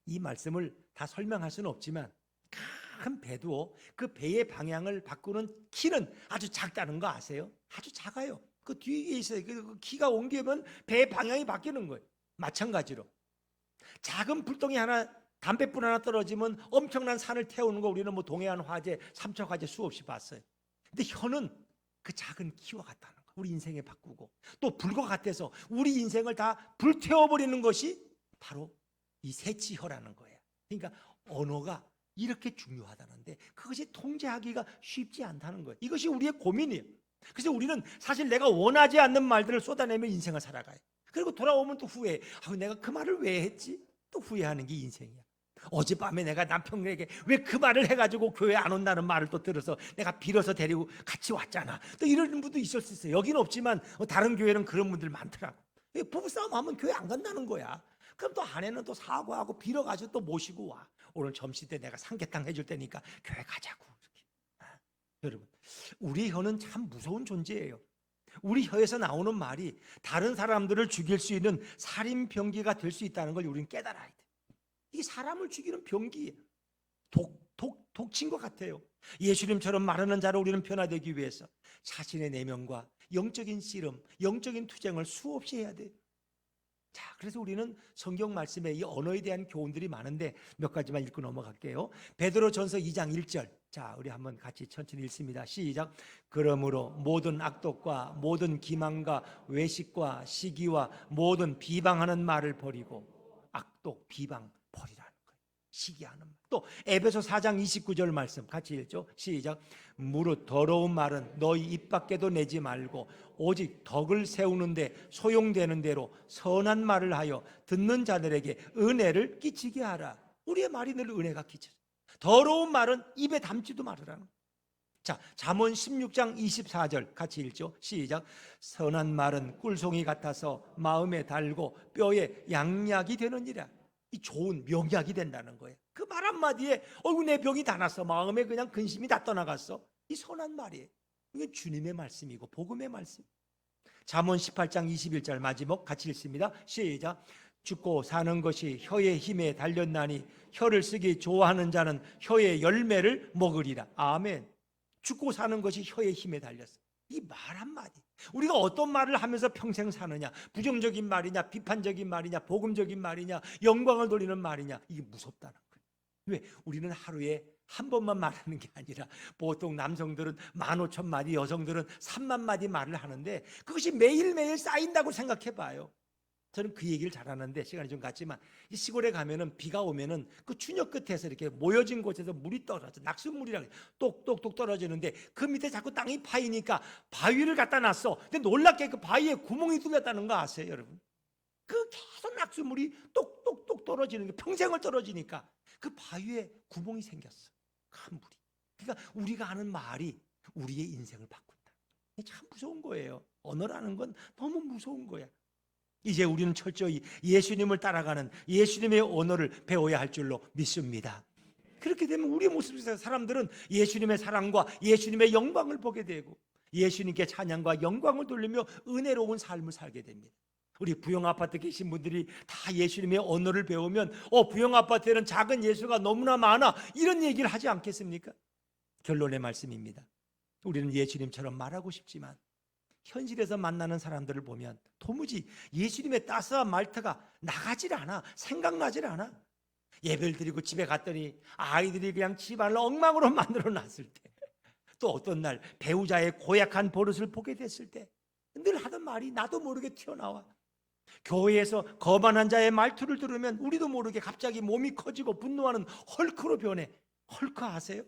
[SPEAKER 1] 이 말씀을 다 설명할 수는 없지만 큰 배도 그 배의 방향을 바꾸는 키는 아주 작다는 거 아세요? 아주 작아요. 그 뒤에 있어요. 그 키가 옮기면 배의 방향이 바뀌는 거예요. 마찬가지로 작은 불덩이 하나, 담뱃불 하나 떨어지면 엄청난 산을 태우는 거 우리는 뭐 동해안 화재, 삼척 화재 수없이 봤어요. 근데 혀는 그 작은 키와 같다는 거. 우리 인생에 바꾸고 또 불과 같아서 우리 인생을 다 불태워버리는 것이 바로 이 새치혀라는 거예요. 그러니까 언어가 이렇게 중요하다는데 그것이 통제하기가 쉽지 않다는 거예요. 이것이 우리의 고민이에요. 그래서 우리는 사실 내가 원하지 않는 말들을 쏟아내며 인생을 살아가요. 그리고 돌아오면 또 후회해. 내가 그 말을 왜 했지? 또 후회하는 게 인생이야. 어젯밤에 내가 남편에게 왜 그 말을 해가지고 교회 안 온다는 말을 또 들어서 내가 빌어서 데리고 같이 왔잖아. 또 이런 분도 있을 수 있어요. 여기는 없지만 다른 교회는 그런 분들 많더라고. 부부싸움 하면 교회 안 간다는 거야. 그럼 또 아내는 또 사과하고 빌어가지고 또 모시고 와. 오늘 점심 때 내가 삼계탕 해줄 테니까 교회 가자고. 이렇게. 여러분, 우리 혀는 참 무서운 존재예요. 우리 혀에서 나오는 말이 다른 사람들을 죽일 수 있는 살인 병기가 될 수 있다는 걸 우리는 깨달아야 돼. 이게 사람을 죽이는 병기예요. 독친 것 같아요. 예수님처럼 말하는 자로 우리는 변화되기 위해서 자신의 내면과 영적인 씨름, 영적인 투쟁을 수없이 해야 돼요. 자, 그래서 우리는 성경 말씀에 이 언어에 대한 교훈들이 많은데 몇 가지만 읽고 넘어갈게요. 베드로전서 2장 1절. 자, 우리 한번 같이 천천히 읽습니다. 시작. 그러므로 모든 악독과 모든 기망과 외식과 시기와 모든 비방하는 말을 버리고, 악독, 비방 버리라는 거예요. 시기하는 말. 또 에베소 4장 29절 말씀 같이 읽죠. 시작. 무릇 더러운 말은 너희 입 밖에도 내지 말고 오직 덕을 세우는데 소용되는 대로 선한 말을 하여 듣는 자들에게 은혜를 끼치게 하라. 우리의 말이 늘 은혜가 끼쳐져. 더러운 말은 입에 담지도 말으라는 거예요. 자, 잠언 16장 24절 같이 읽죠. 시작. 선한 말은 꿀송이 같아서 마음에 달고 뼈에 양약이 되느니라. 이 좋은 명약이 된다는 거예요. 그 말 한마디에 내 병이 다 났어. 마음에 그냥 근심이 다 떠나갔어. 이 선한 말이에요. 이게 주님의 말씀이고 복음의 말씀. 잠언 18장 21절 마지막 같이 읽습니다. 시작. 죽고 사는 것이 혀의 힘에 달렸나니 혀를 쓰기 좋아하는 자는 혀의 열매를 먹으리라. 아멘. 죽고 사는 것이 혀의 힘에 달렸어. 이 말 한마디. 우리가 어떤 말을 하면서 평생 사느냐, 부정적인 말이냐, 비판적인 말이냐, 복음적인 말이냐, 영광을 돌리는 말이냐, 이게 무섭다는 거예요. 왜? 우리는 하루에 한 번만 말하는 게 아니라 보통 남성들은 15,000마디, 여성들은 30,000마디 말을 하는데 그것이 매일매일 쌓인다고 생각해 봐요. 저는 그 얘기를 잘하는데 시간이 좀 갔지만 이 시골에 가면은 비가 오면은 그 추녀 끝에서 이렇게 모여진 곳에서 물이 떨어져, 낙수물이라고 똑똑똑 떨어지는데 그 밑에 자꾸 땅이 파이니까 바위를 갖다 놨어. 근데 놀랍게 그 바위에 구멍이 뚫렸다는 거 아세요, 여러분? 그 계속 낙수물이 똑똑똑 떨어지는 게 평생을 떨어지니까 그 바위에 구멍이 생겼어. 큰 물이. 그러니까 우리가 하는 말이 우리의 인생을 바꾼다. 참 무서운 거예요. 언어라는 건 너무 무서운 거야. 이제 우리는 철저히 예수님을 따라가는 예수님의 언어를 배워야 할 줄로 믿습니다. 그렇게 되면 우리의 모습에서 사람들은 예수님의 사랑과 예수님의 영광을 보게 되고 예수님께 찬양과 영광을 돌리며 은혜로운 삶을 살게 됩니다. 우리 부영 아파트 계신 분들이 다 예수님의 언어를 배우면 부영 아파트에는 작은 예수가 너무나 많아, 이런 얘기를 하지 않겠습니까? 결론의 말씀입니다. 우리는 예수님처럼 말하고 싶지만 현실에서 만나는 사람들을 보면 도무지 예수님의 따스한 말투가 나가질 않아, 생각나질 않아. 예배를 드리고 집에 갔더니 아이들이 그냥 집안을 엉망으로 만들어 놨을 때, 또 어떤 날 배우자의 고약한 버릇을 보게 됐을 때 늘 하던 말이 나도 모르게 튀어나와. 교회에서 거만한 자의 말투를 들으면 우리도 모르게 갑자기 몸이 커지고 분노하는 헐크로 변해. 헐크 아세요?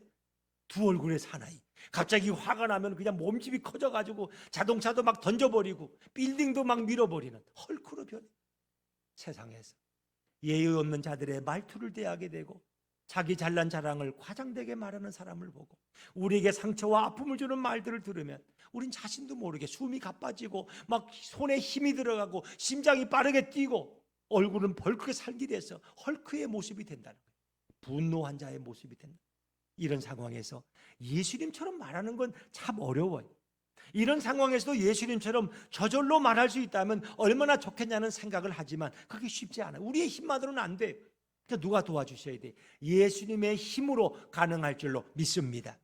[SPEAKER 1] 두 얼굴의 사나이. 갑자기 화가 나면 그냥 몸집이 커져가지고 자동차도 막 던져버리고 빌딩도 막 밀어버리는 헐크로 변해. 세상에서 예의 없는 자들의 말투를 대하게 되고 자기 잘난 자랑을 과장되게 말하는 사람을 보고 우리에게 상처와 아픔을 주는 말들을 들으면 우린 자신도 모르게 숨이 가빠지고 막 손에 힘이 들어가고 심장이 빠르게 뛰고 얼굴은 벌크게 살기돼서 헐크의 모습이 된다는 거예요. 분노한 자의 모습이 된다. 이런 상황에서 예수님처럼 말하는 건 참 어려워요. 이런 상황에서도 예수님처럼 저절로 말할 수 있다면 얼마나 좋겠냐는 생각을 하지만 그게 쉽지 않아요. 우리의 힘만으로는 안 돼요. 그러니까 누가 도와주셔야 돼? 예수님의 힘으로 가능할 줄로 믿습니다.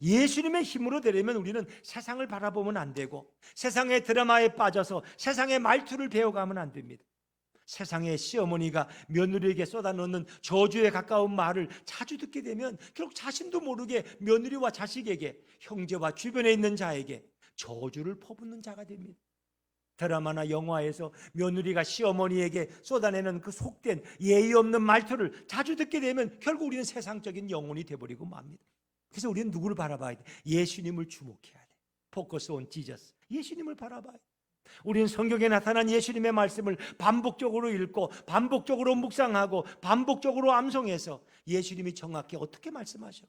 [SPEAKER 1] 예수님의 힘으로 되려면 우리는 세상을 바라보면 안 되고 세상의 드라마에 빠져서 세상의 말투를 배워가면 안 됩니다. 세상의 시어머니가 며느리에게 쏟아놓는 저주에 가까운 말을 자주 듣게 되면 결국 자신도 모르게 며느리와 자식에게, 형제와 주변에 있는 자에게 저주를 퍼붓는 자가 됩니다. 드라마나 영화에서 며느리가 시어머니에게 쏟아내는 그 속된 예의 없는 말투를 자주 듣게 되면 결국 우리는 세상적인 영혼이 되어버리고 맙니다. 그래서 우리는 누구를 바라봐야 돼? 예수님을 주목해야 돼. Focus on Jesus. 예수님을 바라봐야 돼. 우리는 성경에 나타난 예수님의 말씀을 반복적으로 읽고 반복적으로 묵상하고 반복적으로 암송해서 예수님이 정확히 어떻게 말씀하셔?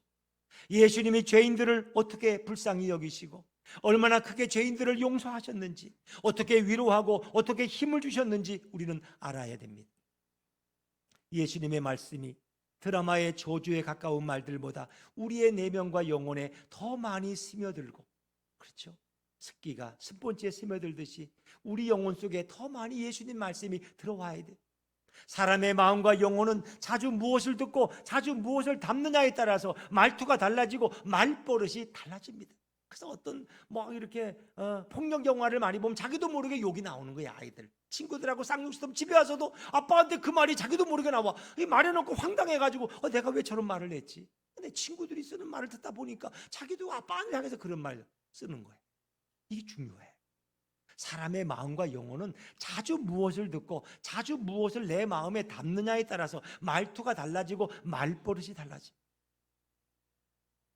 [SPEAKER 1] 예수님이 죄인들을 어떻게 불쌍히 여기시고 얼마나 크게 죄인들을 용서하셨는지, 어떻게 위로하고 어떻게 힘을 주셨는지 우리는 알아야 됩니다. 예수님의 말씀이 드라마의 저주에 가까운 말들보다 우리의 내면과 영혼에 더 많이 스며들고, 그렇죠? 습기가 스펀지에 스며들듯이 우리 영혼 속에 더 많이 예수님 말씀이 들어와야 돼. 사람의 마음과 영혼은 자주 무엇을 듣고 자주 무엇을 담느냐에 따라서 말투가 달라지고 말버릇이 달라집니다. 그래서 어떤 이렇게 폭력 영화를 많이 보면 자기도 모르게 욕이 나오는 거야. 아이들 친구들하고 쌍욕시험 집에 와서도 아빠한테 그 말이 자기도 모르게 나와. 이 말해놓고 황당해가지고 내가 왜 저런 말을 했지? 근데 친구들이 쓰는 말을 듣다 보니까 자기도 아빠한테 향해서 그런 말 쓰는 거예요. 이게 중요해. 사람의 마음과 영혼은 자주 무엇을 듣고 자주 무엇을 내 마음에 담느냐에 따라서 말투가 달라지고 말버릇이 달라집니다.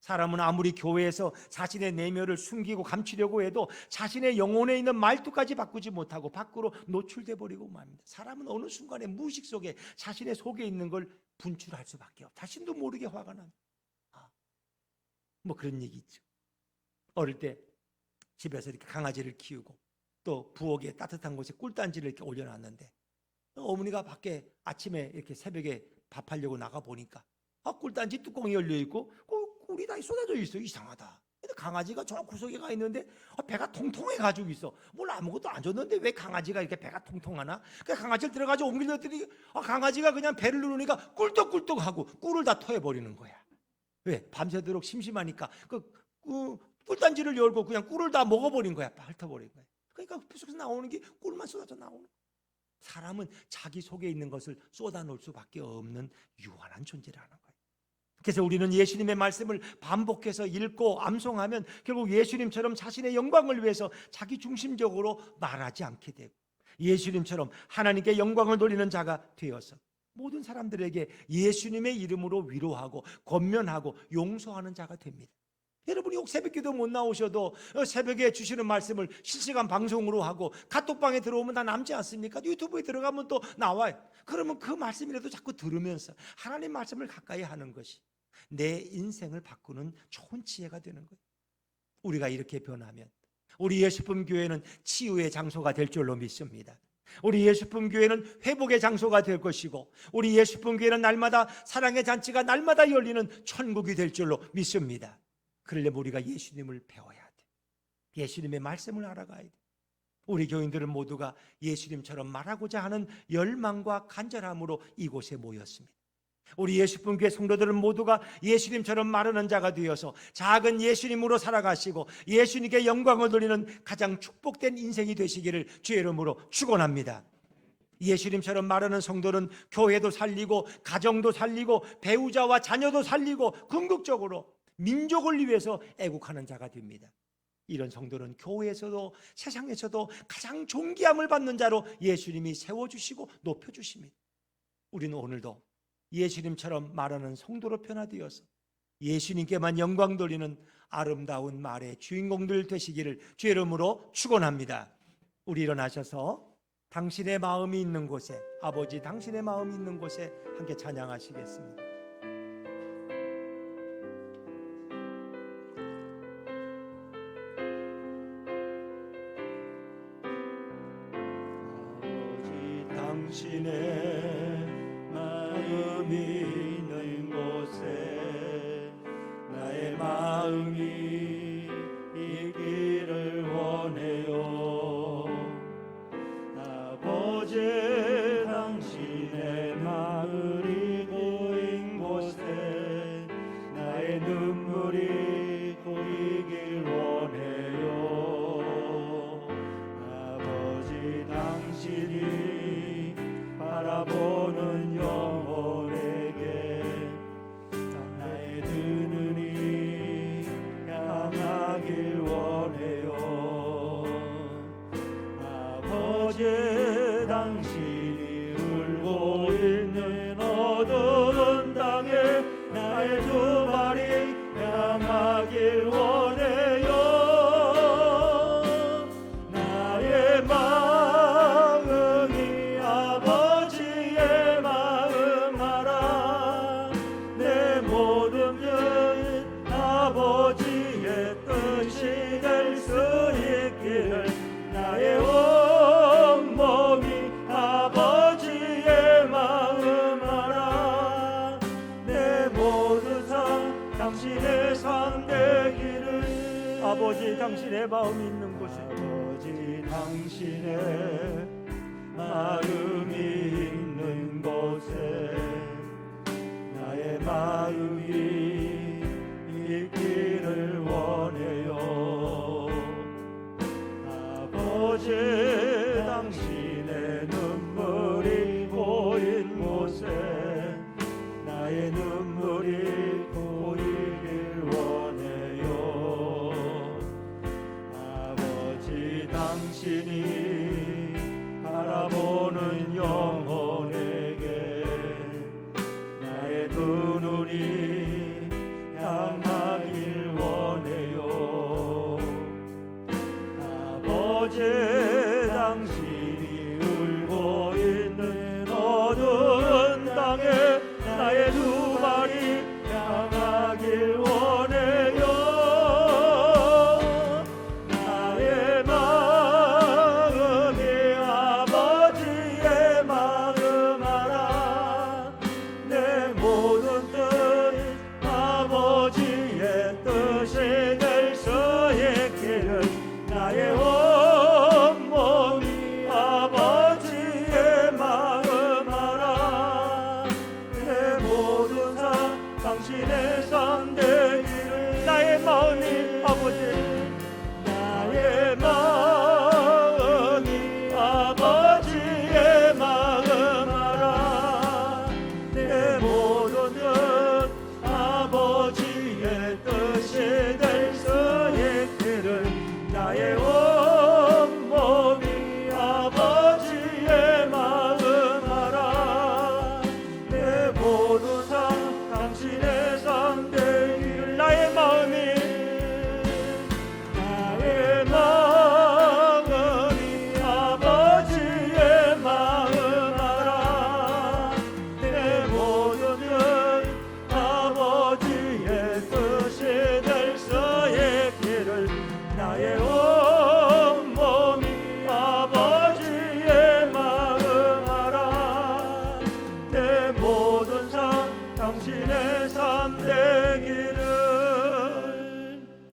[SPEAKER 1] 사람은 아무리 교회에서 자신의 내면을 숨기고 감추려고 해도 자신의 영혼에 있는 말투까지 바꾸지 못하고 밖으로 노출돼 버리고 맙니다. 사람은 어느 순간에 무의식 속에 자신의 속에 있는 걸 분출할 수밖에 없어요. 자신도 모르게 화가 납니다. 그런 얘기 있죠. 어릴 때 집에서 이렇게 강아지를 키우고 또 부엌에 따뜻한 곳에 꿀단지를 이렇게 올려놨는데 어머니가 밖에 아침에 이렇게 새벽에 밥하려고 나가 보니까 꿀단지 뚜껑이 열려 있고 꿀이 다 쏟아져 있어. 이상하다. 근데 강아지가 저 구석에 가 있는데 배가 통통해 가지고 있어. 뭘 아무것도 안 줬는데 왜 강아지가 이렇게 배가 통통하나? 그 강아지를 들어가지고 옮기려더니 강아지가 그냥 배를 누르니까 꿀떡꿀떡하고 꿀을 다 토해버리는 거야. 왜? 밤새도록 심심하니까 그 꿀단지를 열고 그냥 꿀을 다 먹어버린 거야. 핥아버린 거야. 그러니까 그 속에서 나오는 게 꿀만 쏟아져 나오는 거야. 사람은 자기 속에 있는 것을 쏟아놓을 수밖에 없는 유한한 존재라는 거예요. 그래서 우리는 예수님의 말씀을 반복해서 읽고 암송하면 결국 예수님처럼 자신의 영광을 위해서 자기 중심적으로 말하지 않게 되고 예수님처럼 하나님께 영광을 돌리는 자가 되어서 모든 사람들에게 예수님의 이름으로 위로하고 권면하고 용서하는 자가 됩니다. 여러분이 혹 새벽기도 못 나오셔도 새벽에 주시는 말씀을 실시간 방송으로 하고 카톡방에 들어오면 다 남지 않습니까? 유튜브에 들어가면 또 나와요. 그러면 그 말씀이라도 자꾸 들으면서 하나님 말씀을 가까이 하는 것이 내 인생을 바꾸는 좋은 지혜가 되는 거예요. 우리가 이렇게 변하면 우리 예수품 교회는 치유의 장소가 될 줄로 믿습니다. 우리 예수품 교회는 회복의 장소가 될 것이고 우리 예수품 교회는 날마다 사랑의 잔치가 날마다 열리는 천국이 될 줄로 믿습니다. 그러려면 우리가 예수님을 배워야 돼. 예수님의 말씀을 알아가야 돼. 우리 교인들은 모두가 예수님처럼 말하고자 하는 열망과 간절함으로 이곳에 모였습니다. 우리 예수분교회 성도들은 모두가 예수님처럼 말하는 자가 되어서 작은 예수님으로 살아가시고 예수님께 영광을 돌리는 가장 축복된 인생이 되시기를 주의 이름으로 축원합니다. 예수님처럼 말하는 성도는 교회도 살리고 가정도 살리고 배우자와 자녀도 살리고 궁극적으로 민족을 위해서 애국하는 자가 됩니다. 이런 성도는 교회에서도 세상에서도 가장 존귀함을 받는 자로 예수님이 세워주시고 높여주십니다. 우리는 오늘도 예수님처럼 말하는 성도로 변화되어서 예수님께만 영광 돌리는 아름다운 말의 주인공들 되시기를 주의 이름으로 축원합니다. 우리 일어나셔서 당신의 마음이 있는 곳에, 아버지 당신의 마음이 있는 곳에 함께 찬양하시겠습니다. 아버지 당신의 마음이 있는 곳에 나의 마음이 있기를 원해요. 아버지 당신의 마음이 고인 곳에 나의 눈물이 고이길 원해요. 아버지 당신이 바라보는 영혼에게 나의 두 눈이 향하길 원해요. 아버지 당신이 울고 있는 어두운 땅에 나의 두 발이 향하길 원해요. 나의 마음이 아버지의 마음 알아. 내 모든 뜻 아버지의 뜻이 될 수 있기를 나의 온몸이 아버지의 마음 알아. 내 모든 삶 당신의 삶 되기를. 아버지 당신의 마음이 있는 곳에, 아버지 당신의 마음